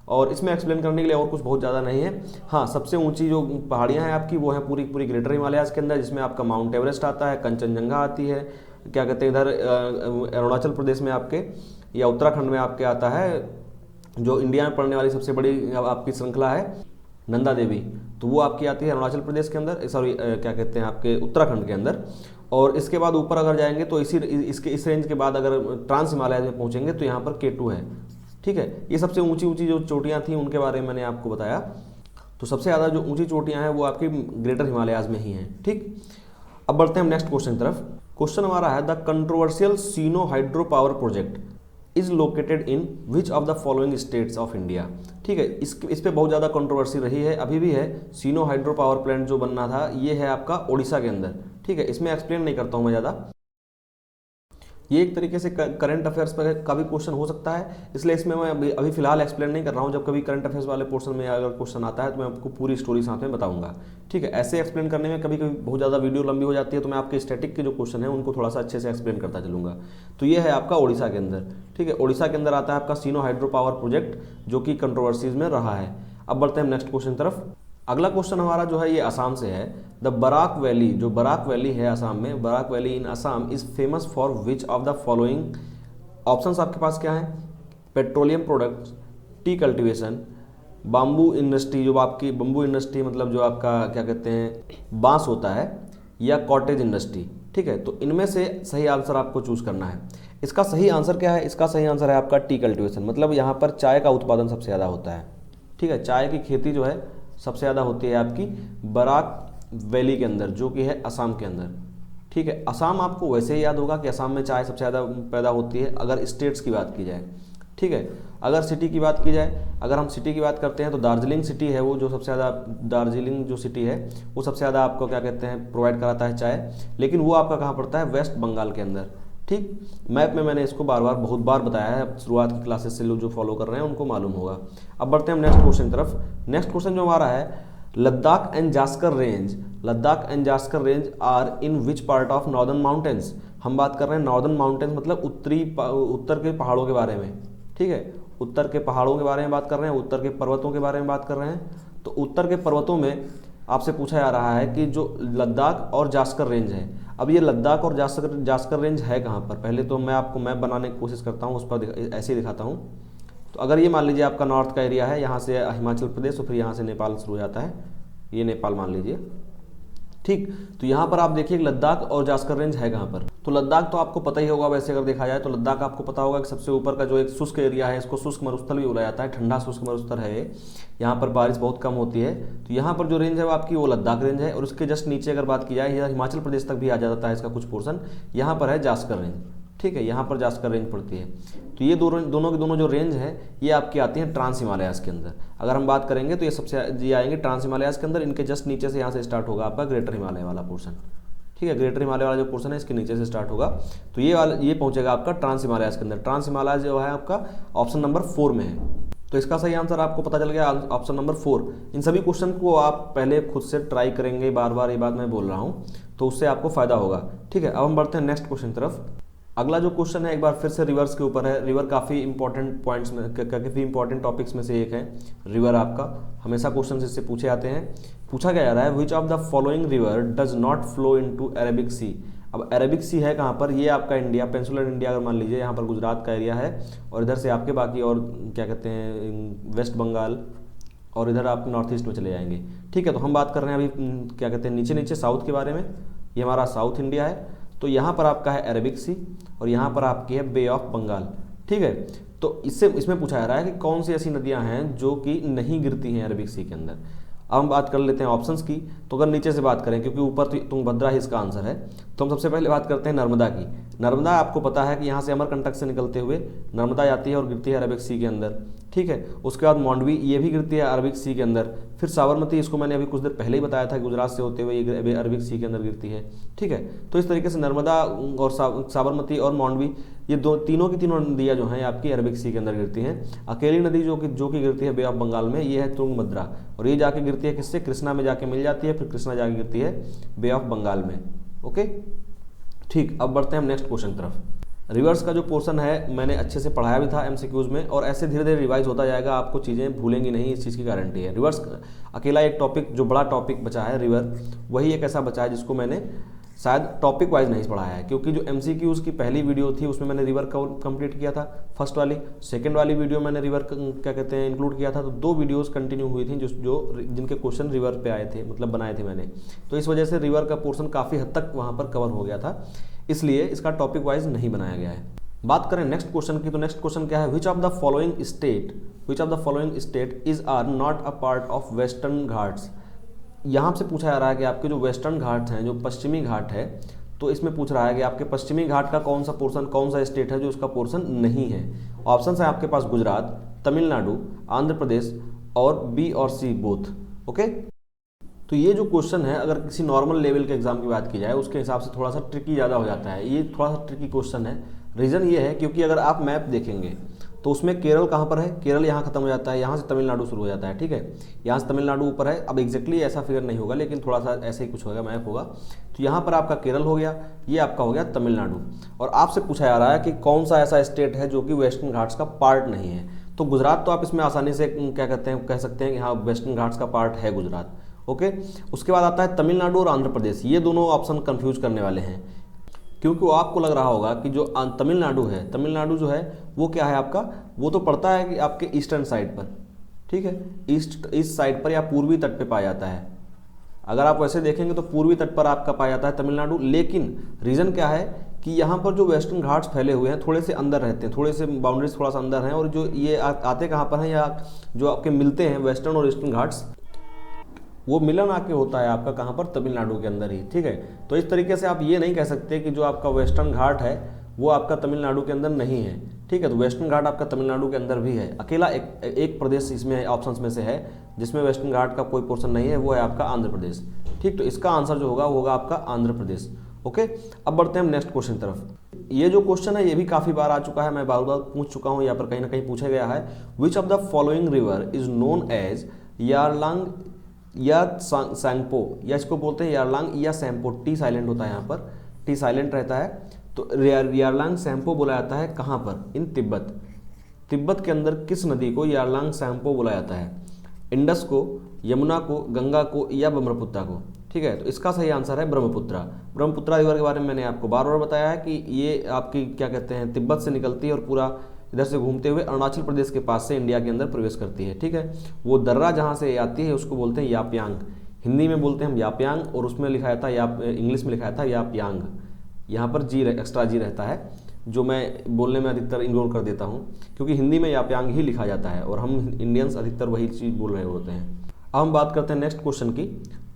और इसमें एक्सप्लेन करने के लिए और कुछ बहुत ज़्यादा नहीं है। हाँ, सबसे ऊंची जो पहाड़ियाँ हैं आपकी वो है पूरी पूरी ग्रेटर हिमालयाज के अंदर, जिसमें आपका माउंट एवरेस्ट आता है, कंचनजंगा आती है, क्या कहते हैं इधर अरुणाचल प्रदेश में आपके या उत्तराखंड में आपके आता है, जो इंडिया में पड़ने वाली सबसे बड़ी आपकी श्रृंखला है नंदा देवी, तो वो आपकी आती है अरुणाचल प्रदेश के अंदर, सॉरी क्या कहते हैं आपके उत्तराखंड के अंदर। और इसके बाद ऊपर अगर जाएंगे तो इस रेंज के बाद अगर ट्रांस हिमालय में पहुंचेंगे तो यहाँ पर K2 है, ठीक है। ये सबसे ऊंची ऊंची जो चोटियाँ थी उनके बारे में मैंने आपको बताया। तो सबसे ज़्यादा जो ऊंची चोटियाँ हैं वो आपकी ग्रेटर हिमालयाज में ही हैं, ठीक। अब बढ़ते हैं हम नेक्स्ट क्वेश्चन की तरफ। क्वेश्चन हमारा है the controversial Sino hydro power project is located in which of the following states of India, ठीक है। इस पे बहुत ज़्यादा कंट्रोवर्सी रही है, अभी भी है। सीनो हाइड्रो पावर प्लांट जो बनना था ये है आपका ओडिशा के अंदर, ठीक है। इसमें एक्सप्लेन नहीं करता हूँ मैं ज़्यादा, ये एक तरीके से करंट अफेयर्स पर का भी क्वेश्चन हो सकता है, इसलिए इसमें मैं अभी फिलहाल एक्सप्लेन नहीं कर रहा हूँ। जब कभी करंट अफेयर्स वाले पोर्शन में अगर क्वेश्चन आता है तो मैं आपको पूरी स्टोरी साथ में बताऊंगा, ठीक है। ऐसे एक्सप्लेन करने में कभी कभी बहुत ज़्यादा वीडियो लंबी हो जाती है, तो मैं आपके स्टैटिक के जो क्वेश्चन है उनको थोड़ा सा अच्छे से एक्सप्लेन करता चलूँगा। तो ये है आपका ओडिशा के अंदर, ठीक है। ओडिशा के अंदर आता है आपका सीनो हाइड्रो पावर प्रोजेक्ट, जो कि कंट्रोवर्सीज में रहा है। अब बढ़ते हैं हम नेक्स्ट क्वेश्चन तरफ। अगला क्वेश्चन हमारा जो है ये असम से है। द बराक वैली, जो बराक वैली है असम में, Barak valley in Assam is famous for which of the following. Options आपके पास क्या है? Petroleum products, tea cultivation, bamboo industry, जो आपकी बम्बू इंडस्ट्री मतलब जो आपका क्या कहते हैं बांस होता है, या कॉटेज इंडस्ट्री, ठीक है। तो इनमें से सही आंसर आपको चूज करना है। इसका सही आंसर क्या है? इसका सही आंसर है आपका टी कल्टीवेशन, मतलब यहाँ पर चाय का उत्पादन सबसे ज़्यादा होता है, ठीक है। चाय की खेती जो है सबसे ज़्यादा होती है आपकी बराक वैली के अंदर, जो कि है असम के अंदर, ठीक है। असम आपको वैसे ही याद होगा कि असम में चाय सबसे ज़्यादा पैदा होती है अगर स्टेट्स की बात की जाए, ठीक है। अगर सिटी की बात की जाए, अगर हम सिटी की बात करते हैं तो दार्जिलिंग सिटी है वो जो सबसे ज़्यादा, दार्जिलिंग जो सिटी है वो सबसे ज़्यादा आपको क्या कहते हैं प्रोवाइड कराता है चाय, लेकिन वो आपका कहाँ पड़ता है? वेस्ट बंगाल के अंदर, ठीक। मैप में मैंने इसको बार बार बहुत बार बताया है, शुरुआत की क्लासेस से लोग जो फॉलो कर रहे हैं उनको मालूम होगा। अब बढ़ते हैं हम नेक्स्ट क्वेश्चन की तरफ। नेक्स्ट क्वेश्चन जो हमारा है, Ladakh and Zanskar range, Ladakh and Zanskar range are in which part of northern mountains. हम बात कर रहे हैं नॉर्दर्न माउंटेन्स मतलब उत्तर के पहाड़ों के बारे में, ठीक है। उत्तर के पहाड़ों के बारे में बात कर रहे हैं, उत्तर के पर्वतों के बारे में बात कर रहे हैं। तो उत्तर के पर्वतों में आपसे पूछा जा रहा है कि जो लद्दाख और जास्कर रेंज है, अब ये लद्दाख और जास्कर रेंज है कहाँ पर? पहले तो मैं आपको मैप बनाने की कोशिश करता हूँ, उस पर ऐसे ही दिखाता हूँ। तो अगर ये मान लीजिए आपका नॉर्थ का एरिया है, यहाँ से हिमाचल प्रदेश और फिर यहाँ से नेपाल शुरू हो जाता है, ये नेपाल मान लीजिए, ठीक। तो यहाँ पर आप देखिए लद्दाख और जास्कर रेंज है कहाँ पर। तो लद्दाख तो आपको पता ही होगा, वैसे अगर देखा जाए तो लद्दाख आपको पता होगा कि सबसे ऊपर का जो एक शुष्क एरिया है, इसको शुष्क मरुस्थल भी बोला जाता है, ठंडा शुष्क मरुस्थल है ये, यहाँ पर बारिश बहुत कम होती है। तो यहाँ पर जो रेंज है वो आपकी वो लद्दाख रेंज है, और उसके जस्ट नीचे अगर बात की जाए या हिमाचल प्रदेश तक भी आ जाता है इसका कुछ पोर्शन, यहाँ पर है जास्कर रेंज, ठीक है। यहाँ पर जास्कर रेंज पड़ती है। तो ये दोनों के दोनों जो रेंज है ये आपकी आती हैं ट्रांस हिमालयाज के अंदर। अगर हम बात करेंगे तो ये सबसे ये आएंगे ट्रांस हिमालयाज के अंदर, इनके जस्ट नीचे से यहाँ से स्टार्ट होगा आपका ग्रेटर हिमालय वाला पोर्शन, ठीक है। ग्रेटर हिमालय वाला जो पोर्शन है इसके नीचे से स्टार्ट होगा, तो ये पहुंचेगा आपका ट्रांस हिमालयाज के अंदर। ट्रांस हिमालय जो है आपका ऑप्शन नंबर 4 में है। तो इसका सही आंसर आपको पता चल गया, ऑप्शन नंबर 4। इन सभी क्वेश्चन को आप पहले खुद से ट्राई करेंगे, बार बार ये बात मैं बोल रहा हूँ, तो उससे आपको फायदा होगा, ठीक है। अब हम बढ़ते हैं नेक्स्ट क्वेश्चन तरफ। अगला जो क्वेश्चन है एक बार फिर से रिवर्स के ऊपर है। रिवर काफ़ी इंपॉर्टेंट पॉइंट्स में, काफ़ी इंपॉर्टेंट टॉपिक्स में से एक है रिवर। आपका हमेशा क्वेश्चन इससे पूछे आते हैं। पूछा क्या जा रहा है, which of the following river does not flow into Arabic Sea. अब अरेबिक सी है कहाँ पर? ये आपका इंडिया, पेनिनसुलर इंडिया अगर मान लीजिए, यहाँ पर गुजरात का एरिया है, और इधर से आपके बाकी और क्या कहते हैं वेस्ट बंगाल, और इधर आप नॉर्थ ईस्ट में चले जाएंगे, ठीक है। तो हम बात कर रहे हैं अभी क्या कहते हैं नीचे नीचे साउथ के बारे में। ये हमारा साउथ इंडिया है, तो यहाँ पर आपका है अरेबिक सी, और यहाँ पर आपकी है बे ऑफ बंगाल, ठीक है। तो इसमें पूछा जा रहा है कि कौन सी ऐसी नदियाँ हैं जो कि नहीं गिरती हैं अरेबिक सी के अंदर। अब हम बात कर लेते हैं ऑप्शंस की। तो अगर नीचे से बात करें, क्योंकि ऊपर तुंगभद्रा ही इसका आंसर है, तो हम सबसे पहले बात करते हैं नर्मदा की। नर्मदा आपको पता है कि यहाँ से अमरकंटक से निकलते हुए नर्मदा जाती है और गिरती है अरबिक सी के अंदर, ठीक है। उसके बाद मांडवी, ये भी गिरती है अरबिक सी के अंदर। फिर साबरमती, इसको मैंने अभी कुछ देर पहले ही बताया था, गुजरात से होते हुए ये अरबिक सी के अंदर गिरती है, ठीक है। तो इस तरीके से नर्मदा और साबरमती और मांडवी, ये तीनों की तीनों नदियाँ जो हैं आपकी अरबिक सी के अंदर गिरती हैं। अकेली नदी जो कि गिरती है बे ऑफ बंगाल में, ये है तुंगभद्रा, और ये जाके गिरती है किससे? कृष्णा में जाके मिल जाती है, फिर कृष्णा जाके गिरती है बे ऑफ बंगाल में, ओके। ठीक, अब बढ़ते हैं हम नेक्स्ट क्वेश्चन की तरफ। रिवर्स का जो पोर्शन है मैंने अच्छे से पढ़ाया भी था एमसीक्यूज में, और ऐसे धीरे धीरे रिवाइज होता जाएगा, आपको चीज़ें भूलेंगी नहीं, इस चीज़ की गारंटी है। रिवर्स अकेला एक टॉपिक जो बड़ा टॉपिक बचा है रिवर, वही एक ऐसा बचा है जिसको मैंने शायद टॉपिक वाइज नहीं पढ़ाया है, क्योंकि जो एमसीक्यूज की पहली वीडियो थी उसमें मैंने रिवर कंप्लीट किया था फर्स्ट वाली, सेकंड वाली वीडियो मैंने रिवर क्या कहते हैं इंक्लूड किया था, तो 2 वीडियोस कंटिन्यू हुई थी जो जिनके क्वेश्चन रिवर पे आए थे, मतलब बनाए थे मैंने, तो इस वजह से रिवर का पोर्शन काफ़ी हद तक वहाँ पर कवर हो गया था, इसलिए इसका टॉपिक वाइज नहीं बनाया गया है। बात करें नेक्स्ट क्वेश्चन की, तो नेक्स्ट क्वेश्चन क्या है, which of the following state is or not a part of western Ghats. यहाँ से पूछा जा रहा है कि आपके जो वेस्टर्न घाट हैं, जो पश्चिमी घाट है, तो इसमें पूछ रहा है कि आपके पश्चिमी घाट का कौन सा पोर्शन, कौन सा स्टेट है जो उसका पोर्शन नहीं है। ऑप्शन है आपके पास गुजरात, तमिलनाडु, आंध्र प्रदेश और बी और सी बोथ। ओके, तो ये जो क्वेश्चन है अगर किसी नॉर्मल लेवल के एग्जाम की बात की जाए उसके हिसाब से थोड़ा सा ट्रिकी ज़्यादा हो जाता है, ये थोड़ा सा ट्रिकी क्वेश्चन है। रीज़न ये है क्योंकि अगर आप मैप देखेंगे तो उसमें केरल कहाँ पर है, केरल यहाँ खत्म हो जाता है, यहाँ से तमिलनाडु शुरू हो जाता है, ठीक है, यहाँ से तमिलनाडु ऊपर है। अब एग्जैक्टली ऐसा फिगर नहीं होगा लेकिन थोड़ा सा ऐसे ही कुछ होगा, मैप होगा, तो यहाँ पर आपका केरल हो गया, ये आपका हो गया तमिलनाडु। और आपसे पूछा जा रहा है कि कौन सा ऐसा स्टेट है जो कि वेस्टर्न घाट्स का पार्ट नहीं है, तो गुजरात तो आप इसमें आसानी से क्या कहते हैं, कह सकते हैं कि हाँ वेस्टर्न घाट्स का पार्ट है गुजरात। ओके, उसके बाद आता है तमिलनाडु और आंध्र प्रदेश, ये दोनों ऑप्शन कंफ्यूज करने वाले हैं, क्योंकि वो आपको लग रहा होगा कि जो तमिलनाडु है, तमिलनाडु जो है वो क्या है आपका, वो तो पड़ता है कि आपके ईस्टर्न साइड पर, ठीक है, ईस्ट साइड पर या पूर्वी तट पे पाया जाता है। अगर आप वैसे देखेंगे तो पूर्वी तट पर आपका पाया जाता है तमिलनाडु, लेकिन रीज़न क्या है कि यहाँ पर जो वेस्टर्न घाट्स फैले हुए हैं थोड़े से अंदर रहते हैं, थोड़े से बाउंड्रीज थोड़ा सा अंदर हैं, और जो ये आते कहाँ पर हैं, या जो आपके मिलते हैं वेस्टर्न और ईस्टर्न घाट्स, वो मिलन आके होता है आपका कहाँ पर, तमिलनाडु के अंदर ही, ठीक है। तो इस तरीके से आप ये नहीं कह सकते कि जो आपका वेस्टर्न घाट है वो आपका तमिलनाडु के अंदर नहीं है, ठीक है। तो वेस्टर्न घाट आपका तमिलनाडु के अंदर भी है, अकेला एक प्रदेश इसमें ऑप्शंस में से है जिसमें वेस्टर्न घाट का कोई पोर्शन नहीं है, वो है आपका आंध्र प्रदेश, ठीक। तो इसका आंसर जो होगा वो होगा आपका आंध्र प्रदेश। ओके, अब बढ़ते हैं हम नेक्स्ट क्वेश्चन की तरफ। ये जो क्वेश्चन है ये भी काफ़ी बार आ चुका है, मैं बार बार पूछ चुका हूँ, यहाँ पर कहीं ना कहीं पूछा गया है, which of the following river is known as Yarlung या सैंगपो, या इसको बोलते हैं यारलांग या सैम्पो, टी साइलेंट होता है यहाँ पर, टी साइलेंट रहता है, तो यारलांग सैम्पो बोला जाता है कहाँ पर, इन तिब्बत। तिब्बत के अंदर किस नदी को यारलांग सैम्पो बोला जाता है, इंडस को, यमुना को, गंगा को या ब्रह्मपुत्रा को, ठीक है। तो इसका सही आंसर है ब्रह्मपुत्रा। ब्रह्मपुत्रा रिवर के बारे में मैंने आपको बार बार बताया है कि ये आपकी क्या कहते हैं तिब्बत से निकलती है और पूरा इधर से घूमते हुए अरुणाचल प्रदेश के पास से इंडिया के अंदर प्रवेश करती है, ठीक है। वो दर्रा जहाँ से आती है उसको बोलते हैं यापयांग, हिंदी में बोलते हैं हम यापयांग, और उसमें लिखाया था इंग्लिश में लिखाया था यापयांग, यहाँ पर जी एक्स्ट्रा जी रहता है, जो मैं बोलने में अधिकतर इग्नोर कर देता हूँ क्योंकि हिंदी में यापयांग ही लिखा जाता है और हम इंडियंस अधिकतर वही चीज़ बोल रहे होते हैं। अब हम बात करते हैं नेक्स्ट क्वेश्चन की।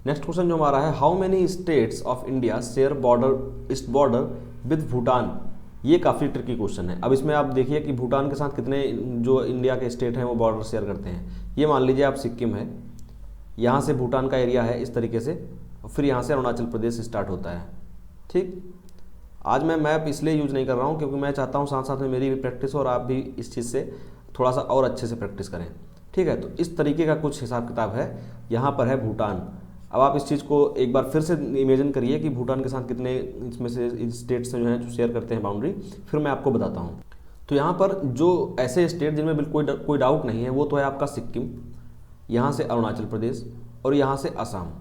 नेक्स्ट क्वेश्चन जो हमारा है, how many states of India share border with Bhutan. ये काफ़ी ट्रिकी क्वेश्चन है। अब इसमें आप देखिए कि भूटान के साथ कितने जो इंडिया के स्टेट हैं वो बॉर्डर शेयर करते हैं। ये मान लीजिए आप सिक्किम है, यहाँ से भूटान का एरिया है इस तरीके से, और फिर यहाँ से अरुणाचल प्रदेश स्टार्ट होता है, ठीक। आज मैं मैप इसलिए यूज़ नहीं कर रहा हूँ क्योंकि मैं चाहता हूँ साथ साथ में मेरी भी प्रैक्टिस और आप भी इस चीज़ से थोड़ा सा और अच्छे से प्रैक्टिस करें, ठीक है। तो इस तरीके का कुछ हिसाब किताब है। यहाँ पर है भूटान। अब आप इस चीज़ को एक बार फिर से इमेजिन करिए कि भूटान के साथ कितने इसमें से स्टेट्स जो हैं जो शेयर करते हैं बाउंड्री, फिर मैं आपको बताता हूँ। तो यहाँ पर जो ऐसे स्टेट जिनमें बिल्कुल कोई डाउट नहीं है वो तो है आपका सिक्किम, यहाँ से अरुणाचल प्रदेश और यहाँ से असम,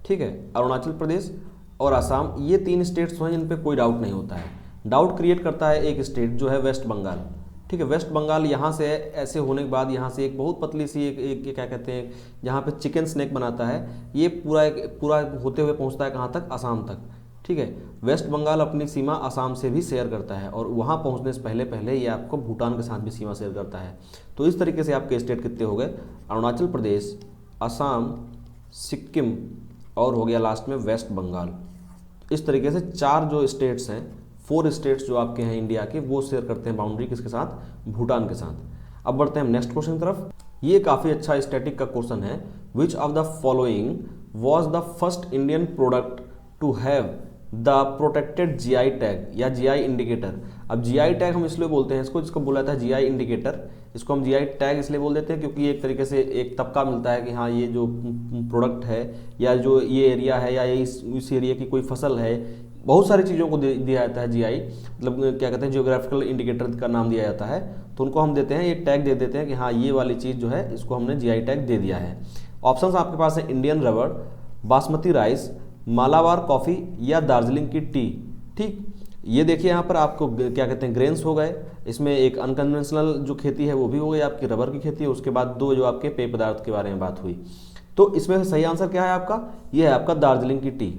ठीक है। अरुणाचल प्रदेश और असम, ये 3 स्टेट्स हैं जिन पे कोई डाउट नहीं होता है। डाउट क्रिएट करता है एक स्टेट जो है वेस्ट बंगाल, ठीक है। वेस्ट बंगाल यहाँ से ऐसे होने के बाद यहाँ से एक बहुत पतली सी एक क्या कहते हैं जहाँ पे चिकन स्नैक बनाता है, ये पूरा होते हुए पहुँचता है कहाँ तक, असम तक, ठीक है। वेस्ट बंगाल अपनी सीमा असम से भी शेयर करता है और वहाँ पहुँचने से पहले ये आपको भूटान के साथ भी सीमा शेयर करता है। तो इस तरीके से आपके स्टेट कितने हो गए, अरुणाचल प्रदेश, असम, सिक्किम और हो गया लास्ट में वेस्ट बंगाल। इस तरीके से 4 जो स्टेट्स हैं, 4 स्टेट्स जो आपके हैं इंडिया के, वो शेयर करते हैं बाउंड्री किसके साथ, भूटान के साथ। अब बढ़ते हैं हम नेक्स्ट क्वेश्चन की तरफ। ये काफ़ी अच्छा स्टैटिक का क्वेश्चन है, which of the following was the first Indian product to have the protected GI tag या जीआई इंडिकेटर। अब जीआई टैग हम इसलिए बोलते हैं इसको, जिसको बोला था जीआई इंडिकेटर, इसको हम जीआई टैग इसलिए बोल देते हैं क्योंकि एक तरीके से एक तबका मिलता है कि हाँ ये जो प्रोडक्ट है या जो ये एरिया है या इस एरिया की कोई फसल है, बहुत सारी चीज़ों को दिया जाता है जीआई, मतलब क्या कहते हैं जियोग्राफिकल इंडिकेटर का नाम दिया जाता है, तो उनको हम देते हैं ये टैग दे देते हैं कि हाँ ये वाली चीज़ जो है इसको हमने जीआई टैग दे दिया है। ऑप्शंस आपके पास है Indian rubber, basmati rice, Malabar coffee या दार्जिलिंग की टी। ठीक, ये देखिए यहाँ पर आपको क्या कहते हैं ग्रेन्स हो गए, इसमें एक अनकन्वेंशनल जो खेती है वो भी हो गई आपकी, रबर की खेती है, उसके बाद दो जो आपके पेय पदार्थ के बारे में बात हुई। तो इसमें सही आंसर क्या है आपका, ये है आपका दार्जिलिंग की टी।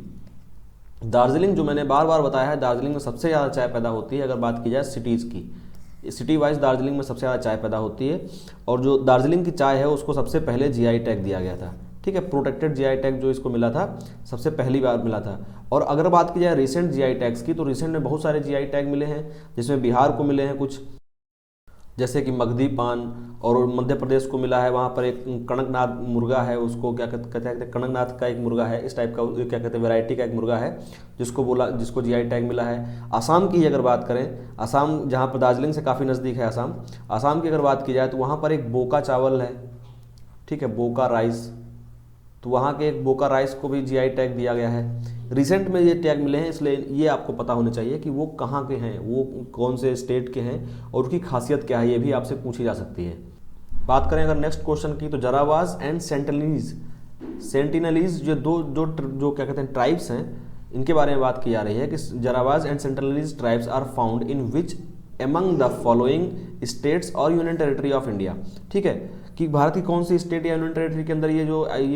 दार्जिलिंग जो मैंने बार बार बताया है, दार्जिलिंग में सबसे ज़्यादा चाय पैदा होती है। अगर बात की जाए सिटीज़ की, सिटी वाइज दार्जिलिंग में सबसे ज़्यादा चाय पैदा होती है, और जो दार्जिलिंग की चाय है उसको सबसे पहले जीआई टैग दिया गया था। ठीक है, प्रोटेक्टेड जीआई टैग जो इसको मिला था सबसे पहली बार मिला था। और अगर बात की जाए रिसेंट जीआई टैग्स की, तो रिसेंट में बहुत सारे जीआई टैग मिले हैं, जिसमें बिहार को मिले हैं कुछ, जैसे कि मगधी पान, और मध्य प्रदेश को मिला है, वहाँ पर एक कड़कनाथ मुर्गा है, उसको क्या कहते हैं कड़कनाथ का एक मुर्गा है, इस टाइप का क्या कहते हैं वैरायटी का एक मुर्गा है जिसको जीआई टैग मिला है। आसाम की अगर बात करें, आसाम जहाँ पर दार्जिलिंग से काफ़ी नज़दीक है आसाम की अगर बात की जाए तो वहाँ पर एक बोका चावल है, ठीक है, बोका राइस, तो वहाँ के एक बोका राइस को भी जीआई टैग दिया गया है। रिसेंट में ये टैग मिले हैं, इसलिए ये आपको पता होना चाहिए कि वो कहाँ के हैं, वो कौन से स्टेट के हैं और उसकी खासियत क्या है, ये भी आपसे पूछी जा सकती है। बात करें अगर नेक्स्ट क्वेश्चन की, तो जरावाज एंड सेंटिनलीज जो जो क्या कहते हैं ट्राइब्स हैं, इनके बारे में बात की जा रही है कि Jarawas and Sentinelese tribes are found in which among the following states और यूनियन टेरिटरी ऑफ इंडिया। ठीक है, कि भारत की कौन सी स्टेट या यूनियन टेरिटरी के अंदर ये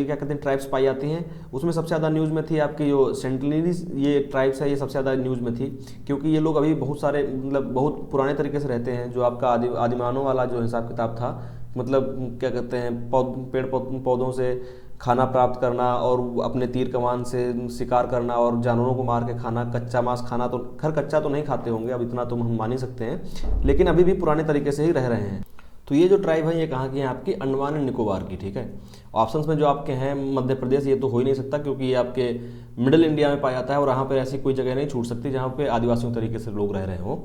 क्या कहते हैं ट्राइब्स पाई जाती हैं। उसमें सबसे ज़्यादा न्यूज़ में थी आपकी जो सेंटिनलीज ये ट्राइब्स है, ये सबसे ज़्यादा न्यूज़ में थी, क्योंकि ये लोग अभी बहुत सारे मतलब बहुत पुराने तरीके से रहते हैं। जो आपका आदिमानव वाला जो हिसाब किताब था, मतलब क्या कहते हैं पेड़ पौधों से खाना प्राप्त करना और अपने तीर कमान से शिकार करना और जानवरों को मार के खाना, कच्चा मांस खाना, तो खैर कच्चा तो नहीं खाते होंगे, अब इतना तो हम मान ही सकते हैं, लेकिन अभी भी पुराने तरीके से ही रह रहे हैं। तो ये जो ट्राइब है ये कहाँ की है आपकी, अंडमान एंड निकोबार की। ठीक है, ऑप्शंस में जो आपके हैं मध्य प्रदेश, ये तो हो ही नहीं सकता क्योंकि ये आपके मिडिल इंडिया में पाया जाता है और यहाँ पर ऐसी कोई जगह नहीं छूट सकती जहाँ पे आदिवासियों तरीके से लोग रह रहे हों।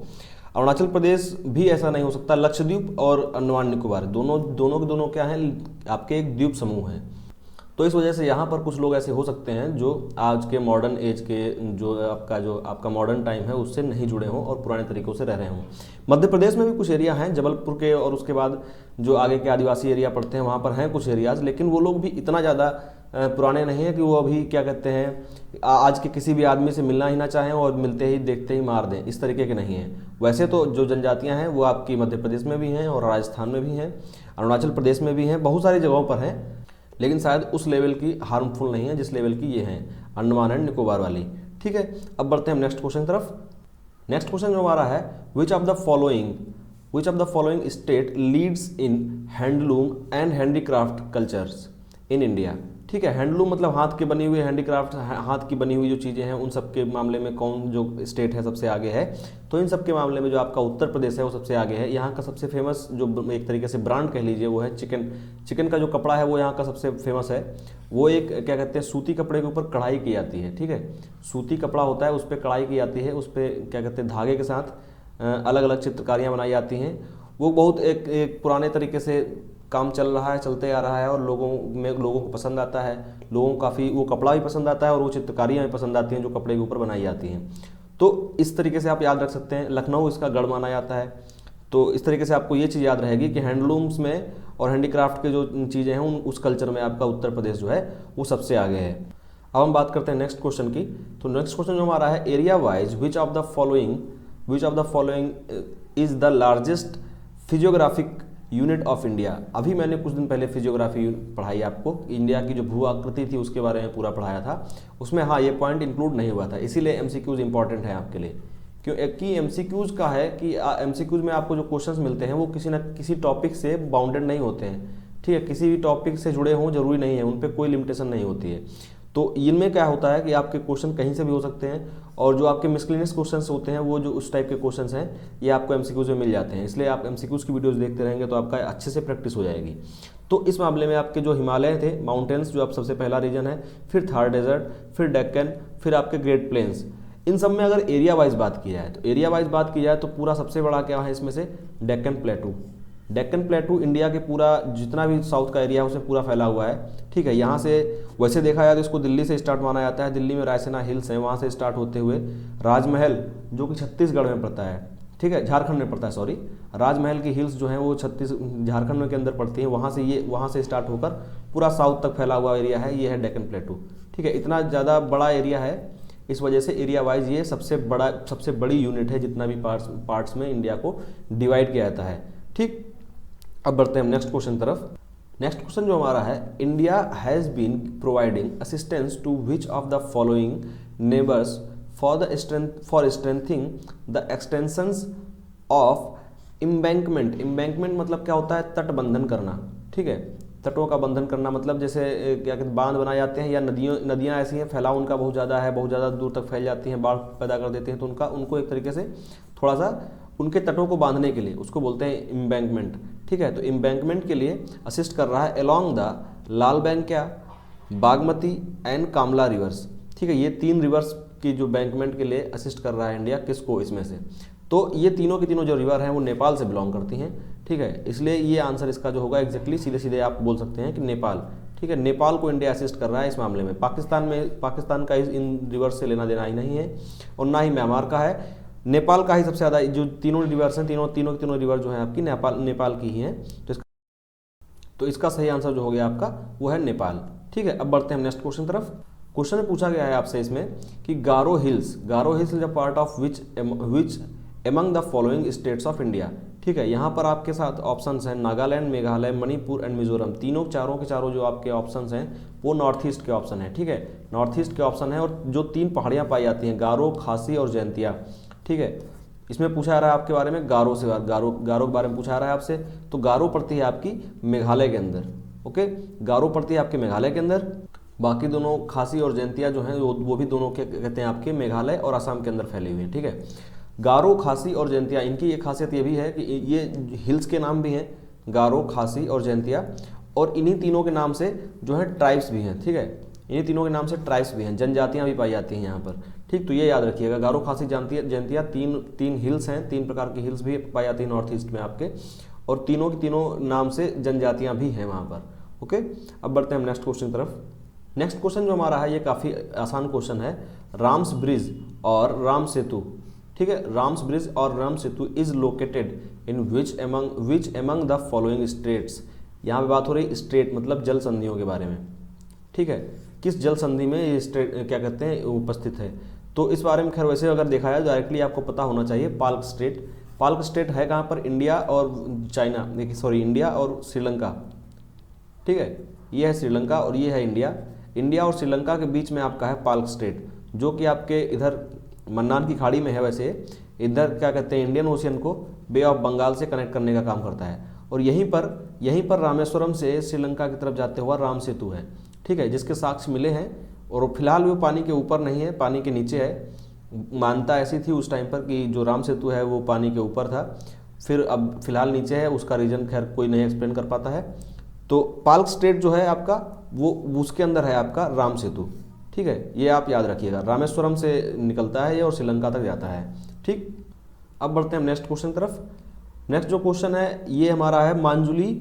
अरुणाचल प्रदेश भी ऐसा नहीं हो सकता। लक्षद्वीप और अंडमान निकोबार दोनों क्या हैं, आपके एक द्वीप समूह हैं। तो इस वजह से यहाँ पर कुछ लोग ऐसे हो सकते हैं जो आज के मॉडर्न एज के जो आपका मॉडर्न टाइम है उससे नहीं जुड़े हों और पुराने तरीक़ों से रह रहे हों। मध्य प्रदेश में भी कुछ एरिया हैं, जबलपुर के और उसके बाद जो आगे के आदिवासी एरिया पड़ते हैं वहाँ पर हैं कुछ एरियाज़, लेकिन वो लोग भी इतना ज़्यादा पुराने नहीं है कि वो अभी क्या कहते हैं आज के किसी भी आदमी से मिलना ही ना चाहें और मिलते ही देखते ही मार दें, इस तरीके के नहीं हैं। वैसे तो जो जनजातियाँ हैं वो आपकी मध्य प्रदेश में भी हैं और राजस्थान में भी हैं, अरुणाचल प्रदेश में भी हैं, बहुत सारी जगहों पर हैं, लेकिन शायद उस लेवल की हार्मफुल नहीं है जिस लेवल की ये हैं अंडमान एंड निकोबार वाली। ठीक है, अब बढ़ते हैं हम नेक्स्ट क्वेश्चन की तरफ। नेक्स्ट क्वेश्चन जो हमारा है, which of the following state leads in handloom and handicraft cultures in India. ठीक है, हैंडलूम मतलब हाथ के बनी हुई, हैंडीक्राफ्ट हाथ की बनी हुई जो चीज़ें हैं उन सब के मामले में कौन जो स्टेट है सबसे आगे है। तो इन सब के मामले में जो आपका उत्तर प्रदेश है वो सबसे आगे है। यहाँ का सबसे फेमस जो एक तरीके से ब्रांड कह लीजिए वो है चिकन का जो कपड़ा है वो यहाँ का सबसे फेमस है। वो एक क्या कहते हैं सूती कपड़े के ऊपर कढ़ाई की जाती है। ठीक है, सूती कपड़ा होता है, उस पर कढ़ाई की जाती है, उस पर क्या कहते हैं धागे के साथ अलग अलग चित्रकारियाँ बनाई जाती हैं। वो बहुत एक पुराने तरीके से काम चल रहा है, चलते आ रहा है और लोगों को पसंद आता है। लोगों को काफ़ी वो कपड़ा भी पसंद आता है और वो चित्रकारियाँ भी पसंद आती हैं जो कपड़े के ऊपर बनाई जाती हैं। तो इस तरीके से आप याद रख सकते हैं। लखनऊ इसका गढ़ माना जाता है। तो इस तरीके से आपको ये चीज़ याद रहेगी कि हैंडलूम्स में और हैंडीक्राफ्ट के जो चीज़ें हैं उस कल्चर में आपका उत्तर प्रदेश जो है वो सबसे आगे है। अब हम बात करते हैं नेक्स्ट क्वेश्चन की। तो नेक्स्ट क्वेश्चन जो हमारा है, area wise which of the following is the largest physiographic unit of India. अभी मैंने कुछ दिन पहले फिजियोग्राफी पढ़ाई आपको, इंडिया की जो भू आकृति थी उसके बारे में पूरा पढ़ाया था। उसमें हाँ ये पॉइंट इंक्लूड नहीं हुआ था, इसीलिए एमसीक्यूज इंपॉर्टेंट है आपके लिए। क्योंकि एमसीक्यूज का है कि एमसीक्यूज में आपको जो क्वेश्चंस मिलते हैं वो किसी न किसी टॉपिक से बाउंडेड नहीं होते हैं। ठीक है, किसी भी टॉपिक से जुड़े हों जरूरी नहीं है, उन पर कोई लिमिटेशन नहीं होती है। तो इनमें क्या होता है कि आपके क्वेश्चन कहीं से भी हो सकते हैं और जो आपके मिसलेनियस क्वेश्चंस होते हैं वो जो उस टाइप के क्वेश्चंस हैं ये आपको एमसीक्यूज में मिल जाते हैं। इसलिए आप एमसीक्यूज की वीडियोस देखते रहेंगे तो आपका अच्छे से प्रैक्टिस हो जाएगी। तो इस मामले में आपके जो हिमालय थे, माउंटेन्स जो आप सबसे पहला रीजन है, फिर थार डेजर्ट, फिर डेक्कन, फिर आपके ग्रेट प्लेन्स। इन सब में अगर एरिया वाइज बात की जाए तो पूरा सबसे बड़ा क्या है इसमें से डेक्कन प्लेटू। डेक्कन प्लेटू इंडिया के पूरा जितना भी साउथ का एरिया है उसमें पूरा फैला हुआ है, ठीक है। यहाँ से वैसे देखा जाए तो इसको दिल्ली से स्टार्ट माना जाता है, दिल्ली में रायसीना हिल्स हैं, वहाँ से स्टार्ट होते हुए राजमहल जो कि छत्तीसगढ़ में पड़ता है, ठीक है, झारखंड में पड़ता है, सॉरी, राजमहल की हिल्स जो हैं वो झारखंड के अंदर पड़ती हैं, वहाँ से स्टार्ट होकर पूरा साउथ तक फैला हुआ एरिया है, ये है डेक्कन प्लेटू, ठीक है। इतना ज़्यादा बड़ा एरिया है, इस वजह से एरिया वाइज ये सबसे बड़ी यूनिट है, जितना भी पार्ट्स में इंडिया को डिवाइड किया जाता है, ठीक। अब बढ़ते हैं हम नेक्स्ट क्वेश्चन तरफ। नेक्स्ट क्वेश्चन जो हमारा है, India has been providing assistance to which of the following neighbours for strengthening the extensions of embankment. Embankment मतलब क्या होता है, तटबंधन करना, ठीक है। तटों का बंधन करना मतलब जैसे क्या कहते हैं, बांध बनाए जाते हैं या नदियाँ ऐसी हैं, फैलाव उनका बहुत ज़्यादा है, बहुत ज़्यादा दूर तक फैल जाती हैं, बाढ़ पैदा कर देते हैं, तो उनको एक तरीके से थोड़ा सा उनके तटों को बांधने के लिए उसको बोलते हैं एम्बैंकमेंट, ठीक है। तो एम्बैंकमेंट के लिए असिस्ट कर रहा है अलोंग द लाल बैंक, क्या, बागमती एंड कामला रिवर्स, ठीक है। ये 3 रिवर्स की जो बैंकमेंट के लिए असिस्ट कर रहा है इंडिया, किसको, इसमें से, तो ये तीनों की तीनों जो रिवर हैं वो नेपाल से बिलोंग करती हैं, ठीक है। इसलिए ये आंसर इसका जो होगा एग्जैक्टली सीधे सीधे आप बोल सकते हैं कि नेपाल, ठीक है। नेपाल को इंडिया असिस्ट कर रहा है इस मामले में। पाकिस्तान का इन रिवर्स से लेना देना ही नहीं है और ना ही म्यांमार का है, नेपाल का ही सबसे ज़्यादा, जो तीनों रिवर्स हैं, तीनों रिवर जो है आपकी नेपाल की ही हैं, तो इसका सही आंसर जो हो गया आपका वो है नेपाल, ठीक है। अब बढ़ते हैं नेक्स्ट क्वेश्चन तरफ। क्वेश्चन में पूछा गया है आपसे इसमें कि Garo hills is a part of which among the following states of India, ठीक है। यहाँ पर आपके साथ ऑप्शंस हैं नागालैंड, मेघालय, मणिपुर एंड मिजोरम। चारों के चारों जो आपके ऑप्शंस हैं वो नॉर्थ ईस्ट के ऑप्शन है, ठीक है, नॉर्थ ईस्ट के ऑप्शन है। और जो 3 पहाड़ियाँ पाई जाती हैं, गारो, खासी और जैंतिया, ठीक है। इसमें पूछा जा रहा है आपके बारे में गारो के बारे में पूछा जा रहा है आपसे, तो गारो पड़ती है आपकी मेघालय के अंदर, ओके, गारो पड़ती है आपके मेघालय के अंदर। बाकी दोनों खासी और जैंतिया जो हैं वो भी दोनों के कहते हैं आपके मेघालय और असम के अंदर फैली हुई हैं, ठीक है। गारो, खासी और जैंतिया, इनकी एक खासियत ये भी है कि ये हिल्स के नाम भी हैं, गारो, खासी और जैंतिया, और इन्हीं तीनों के नाम से जो है ट्राइब्स भी हैं, ठीक है। इन्हीं तीनों के नाम से ट्राइब्स भी हैं, जनजातियां भी पाई जाती हैं यहाँ पर, ठीक। तो ये याद रखिएगा, गारो, खासी, जैंतिया तीन हिल्स हैं, 3 प्रकार की हिल्स भी पाई जाती हैं नॉर्थ ईस्ट में आपके, और तीनों की तीनों नाम से जनजातियां भी हैं वहाँ पर, ओके। अब बढ़ते हैं हम नेक्स्ट क्वेश्चन तरफ। नेक्स्ट क्वेश्चन जो हमारा है ये काफ़ी आसान क्वेश्चन है, राम्स ब्रिज और राम सेतु, ठीक है। राम्स ब्रिज और Ram Setu is located in which among the following states. यहाँ पे बात हो रही स्टेट मतलब जल संधियों के बारे में, ठीक है, किस जल संधि में ये स्टेट क्या कहते हैं उपस्थित है। तो इस बारे में खैर वैसे अगर देखा जाए डायरेक्टली आपको पता होना चाहिए, पाल्क स्टेट है कहाँ पर, इंडिया और चाइना, देखिए सॉरी, इंडिया और श्रीलंका, ठीक है, ये है श्रीलंका और ये है इंडिया और श्रीलंका के बीच में आपका है पाल्क स्टेट, जो कि आपके इधर मन्नार की खाड़ी में है। वैसे इधर क्या कहते हैं इंडियन ओशियन को बे ऑफ बंगाल से कनेक्ट करने का काम करता है, और यहीं पर रामेश्वरम से श्रीलंका की तरफ जाते हुआ राम सेतु है, ठीक है, जिसके साक्ष्य मिले हैं। और फिलहाल वो पानी के ऊपर नहीं है, पानी के नीचे है। मान्यता ऐसी थी उस टाइम पर कि जो राम सेतु है वो पानी के ऊपर था, फिर अब फिलहाल नीचे है, उसका रीजन खैर कोई नहीं एक्सप्लेन कर पाता है। तो पाल्क स्टेट जो है आपका वो उसके अंदर है आपका राम सेतु, ठीक है, ये आप याद रखिएगा, रामेश्वरम से निकलता है ये और श्रीलंका तक जाता है, ठीक। अब बढ़ते हैं नेक्स्ट क्वेश्चन तरफ। नेक्स्ट जो क्वेश्चन है ये हमारा है मांजुली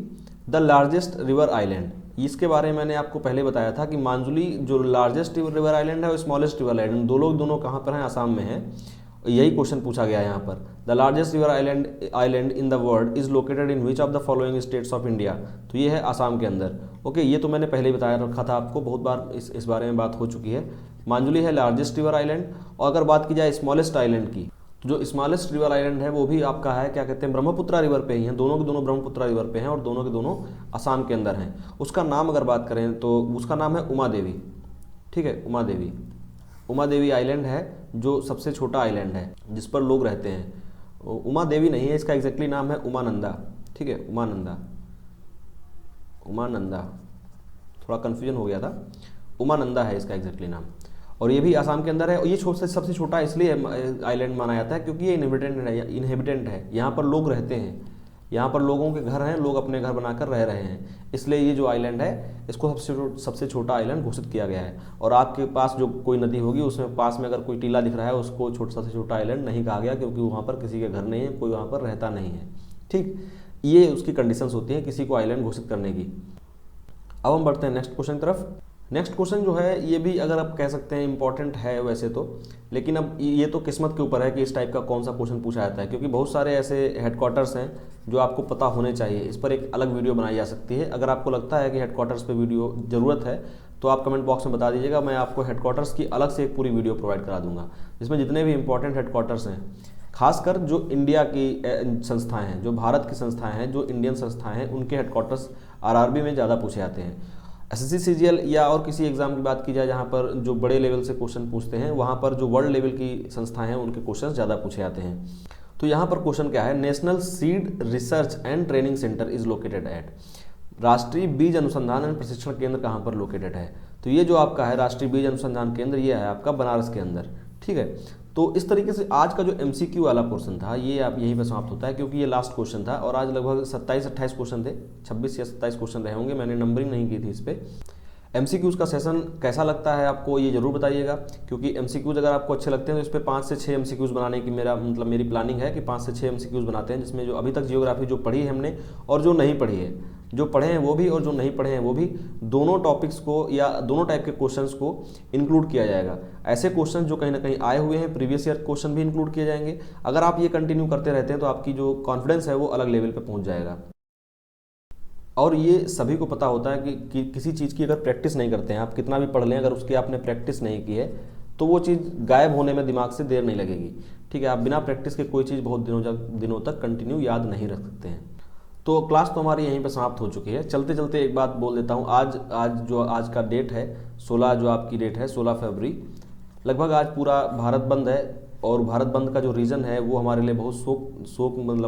द लार्जेस्ट रिवर आइलैंड। इसके बारे में मैंने आपको पहले बताया था कि मांजुली जो लार्जेस्ट रिवर आइलैंड है और स्मॉलेस्ट रिवर आइलैंड दोनों कहाँ पर हैं, आसाम में है। यही क्वेश्चन पूछा गया है यहाँ पर, the largest river island in the world is located in which of the following states of India. तो ये है आसाम के अंदर, ओके। ये तो मैंने पहले बताया रखा था आपको, बहुत बार इस बारे में बात हो चुकी है। मांजुली है लार्जेस्ट रिवर आइलैंड। और अगर बात की जाए स्मॉलेस्ट आइलैंड की, तो जो स्मॉलेस्ट रिवर आइलैंड है वो भी आपका है क्या कहते हैं ब्रह्मपुत्रा रिवर पे ही हैं, दोनों के दोनों ब्रह्मपुत्रा रिवर पे हैं और दोनों के दोनों असम के अंदर हैं। उसका नाम अगर बात करें तो उसका नाम है उमा देवी, ठीक है, उमा देवी आइलैंड है जो सबसे छोटा आइलैंड है जिस पर लोग रहते हैं। उमा देवी नहीं है, इसका एग्जैक्टली नाम है उमानंदा, ठीक है, उमानंदा, थोड़ा कन्फ्यूजन हो गया था, उमानंदा है इसका एग्जैक्टली नाम। और ये भी आसाम के अंदर है। और ये सबसे छोटा इसलिए आइलैंड माना जाता है क्योंकि ये इनहेबिटेंट है, यहाँ पर लोग रहते हैं, यहाँ पर लोगों के घर हैं, लोग अपने घर बनाकर रह रहे हैं, इसलिए ये जो आइलैंड है इसको सबसे छोटा आइलैंड घोषित किया गया है। और आपके पास जो कोई नदी होगी उसमें पास में अगर कोई टीला दिख रहा है उसको सबसे छोटा आइलैंड नहीं कहा गया, क्योंकि वहाँ पर किसी के घर नहीं है, कोई वहाँ पर रहता नहीं है, ठीक। ये उसकी कंडीशंस होती हैं किसी को आइलैंड घोषित करने की। अब हम बढ़ते हैं नेक्स्ट क्वेश्चन की तरफ। नेक्स्ट क्वेश्चन जो है ये भी अगर आप कह सकते हैं इंपॉर्टेंट है वैसे तो, लेकिन अब ये तो किस्मत के ऊपर है कि इस टाइप का कौन सा क्वेश्चन पूछा जाता है, क्योंकि बहुत सारे ऐसे हेडक्वार्टर्स हैं जो आपको पता होने चाहिए। इस पर एक अलग वीडियो बनाई जा सकती है। अगर आपको लगता है कि हेडक्वार्टर्स पे वीडियो ज़रूरत है तो आप कमेंट बॉक्स में बता दीजिएगा, मैं आपको हेडक्वार्टर्स की अलग से एक पूरी वीडियो प्रोवाइड करा दूंगा, जिसमें जितने भी इंपॉर्टेंट हेडक्वार्टर्स हैं, खासकर जो इंडिया की संस्थाएं हैं, जो भारत की संस्थाएं हैं, जो इंडियन संस्थाएं हैं, उनके हेडक्वार्टर्स आरआरबी में ज़्यादा पूछे जाते हैं। एसएससी सीजीएल या और किसी एग्जाम की बात की जाए जहाँ पर जो बड़े लेवल से क्वेश्चन पूछते हैं, वहाँ पर जो वर्ल्ड लेवल की संस्थाएं हैं उनके क्वेश्चन ज़्यादा पूछे जाते हैं। तो यहाँ पर क्वेश्चन क्या है, national seed research and training centre is located at, राष्ट्रीय बीज अनुसंधान एंड प्रशिक्षण केंद्र कहाँ पर लोकेटेड है। तो ये जो आपका है राष्ट्रीय बीज अनुसंधान केंद्र, ये है आपका बनारस के अंदर, ठीक है। तो इस तरीके से आज का जो एमसीक्यू वाला पोर्शन था ये आप यहीं पर समाप्त होता है, क्योंकि ये लास्ट क्वेश्चन था और आज लगभग 27-28 क्वेश्चन थे, 26 या 27 क्वेश्चन रहे होंगे, मैंने नंबरिंग नहीं की थी इस पर। एमसीक्यूज़ का सेशन कैसा लगता है आपको ये जरूर बताइएगा, क्योंकि एमसीक्यूज़ अगर आपको अच्छे लगते हैं तो इस पर 5 से 6 एमसीक्यूज़ बनाने की मेरी प्लानिंग है कि 5 से 6 एमसीक्यूज़ बनाते हैं, जिसमें जो अभी तक जियोग्राफी जो पढ़ी है हमने और जो नहीं पढ़ी है, जो पढ़े हैं वो भी और जो नहीं पढ़े हैं वो भी, दोनों टॉपिक्स को या दोनों टाइप के क्वेश्चंस को इंक्लूड किया जाएगा। ऐसे क्वेश्चन जो कहीं ना कहीं आए हुए हैं, प्रीवियस ईयर क्वेश्चन भी इंक्लूड किए जाएंगे। अगर आप ये कंटिन्यू करते रहते हैं तो आपकी जो कॉन्फिडेंस है वो अलग लेवल पर पहुँच जाएगा। और ये सभी को पता होता है कि किसी चीज़ की अगर प्रैक्टिस नहीं करते हैं, आप कितना भी पढ़ लें, अगर उसकी आपने प्रैक्टिस नहीं की है तो वो चीज़ गायब होने में दिमाग से देर नहीं लगेगी, ठीक है। आप बिना प्रैक्टिस के कोई चीज़ बहुत दिनों तक कंटिन्यू याद नहीं रख सकते हैं। तो क्लास तो हमारी यहीं पर समाप्त हो चुकी है। चलते चलते एक बात बोल देता हूँ, आज का डेट है 16, जो आपकी डेट है 16 फरवरी, लगभग आज पूरा भारत बंद है। और भारत बंद का जो रीज़न है वो हमारे लिए बहुत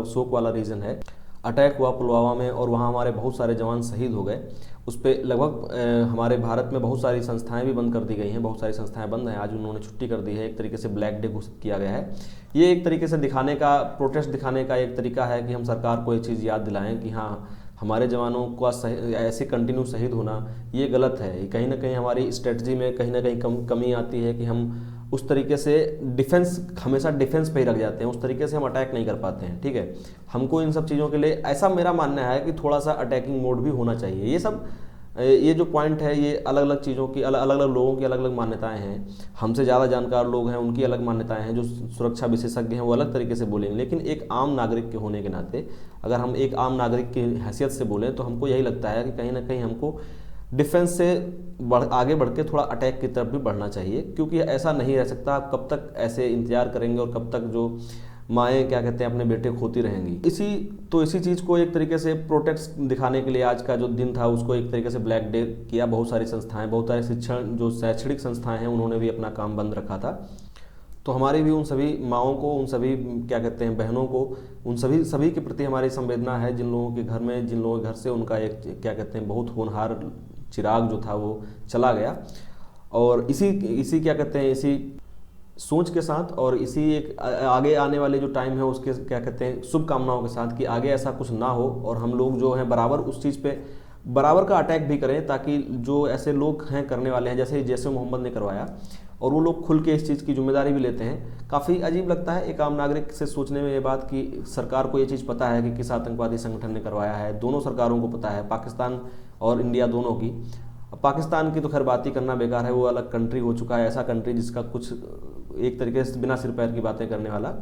शोक वाला रीज़न है। अटैक हुआ पुलवामा में और वहाँ हमारे बहुत सारे जवान शहीद हो गए। उस पर लगभग हमारे भारत में बहुत सारी संस्थाएं भी बंद कर दी गई हैं, बहुत सारी संस्थाएं बंद हैं। आज उन्होंने छुट्टी कर दी है, एक तरीके से ब्लैक डे घोषित किया गया है। ये एक तरीके से दिखाने का, प्रोटेस्ट दिखाने का एक तरीका है कि हम सरकार को ये चीज़ याद दिलाएं कि हाँ, हमारे जवानों का ऐसे कंटिन्यू शहीद होना ये गलत है। कहीं ना कहीं हमारी स्ट्रेटजी में कहीं ना कहीं कमी आती है कि हम उस तरीके से हमेशा डिफेंस पे ही रख जाते हैं, उस तरीके से हम अटैक नहीं कर पाते हैं, ठीक है। हमको इन सब चीज़ों के लिए, ऐसा मेरा मानना है कि थोड़ा सा अटैकिंग मोड भी होना चाहिए। ये जो पॉइंट है, ये अलग अलग चीज़ों की, अलग अलग लोगों की अलग अलग मान्यताएं हैं। हमसे ज़्यादा जानकार लोग हैं, उनकी अलग मान्यताएं हैं। जो सुरक्षा विशेषज्ञ हैं वो अलग तरीके से बोलेंगे, लेकिन एक आम नागरिक के होने के नाते, अगर हम एक आम नागरिक की हैसियत से बोलें तो हमको यही लगता है कि कहीं ना कहीं हमको डिफेंस से आगे बढ़ के थोड़ा अटैक की तरफ भी बढ़ना चाहिए, क्योंकि ऐसा नहीं रह सकता। आप कब तक ऐसे इंतजार करेंगे और कब तक जो माएँ क्या कहते हैं अपने बेटे खोती रहेंगी। इसी चीज़ को एक तरीके से प्रोटेक्ट दिखाने के लिए आज का जो दिन था उसको एक तरीके से ब्लैक डे किया। बहुत सारी संस्थाएं, बहुत सारे जो शैक्षणिक संस्थाएं हैं उन्होंने भी अपना काम बंद रखा था। तो हमारी भी उन सभी माँओं को, उन सभी क्या कहते हैं बहनों को, उन सभी के प्रति हमारी संवेदना है, जिन लोगों के घर से उनका एक क्या कहते हैं बहुत होनहार चिराग जो था वो चला गया। और इसी क्या कहते हैं, इसी सोच के साथ और इसी एक आगे आने वाले जो टाइम है उसके क्या कहते हैं शुभकामनाओं के साथ कि आगे ऐसा कुछ ना हो और हम लोग जो हैं बराबर उस चीज़ पे बराबर का अटैक भी करें, ताकि जो ऐसे लोग हैं करने वाले हैं, जैसे जैश ए मोहम्मद ने करवाया और वो लोग खुल के इस चीज़ की जिम्मेदारी भी लेते हैं। काफ़ी अजीब लगता है एक आम नागरिक से सोचने में ये बात कि सरकार को ये चीज़ पता है कि किस आतंकवादी संगठन ने करवाया है। दोनों सरकारों को पता है, पाकिस्तान और इंडिया दोनों की। पाकिस्तान की तो खैर बात ही करना बेकार है, वो अलग कंट्री हो चुका है, ऐसा कंट्री जिसका कुछ एक तरीके से बिना सिर पैर की बातें करने वाला।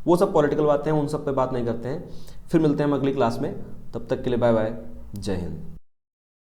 वो सब पॉलिटिकल बातें हैं, उन सब पे बात नहीं करते हैं। फिर मिलते हैं हम अगली क्लास में, तब तक के लिए बाय बाय, जय हिंद।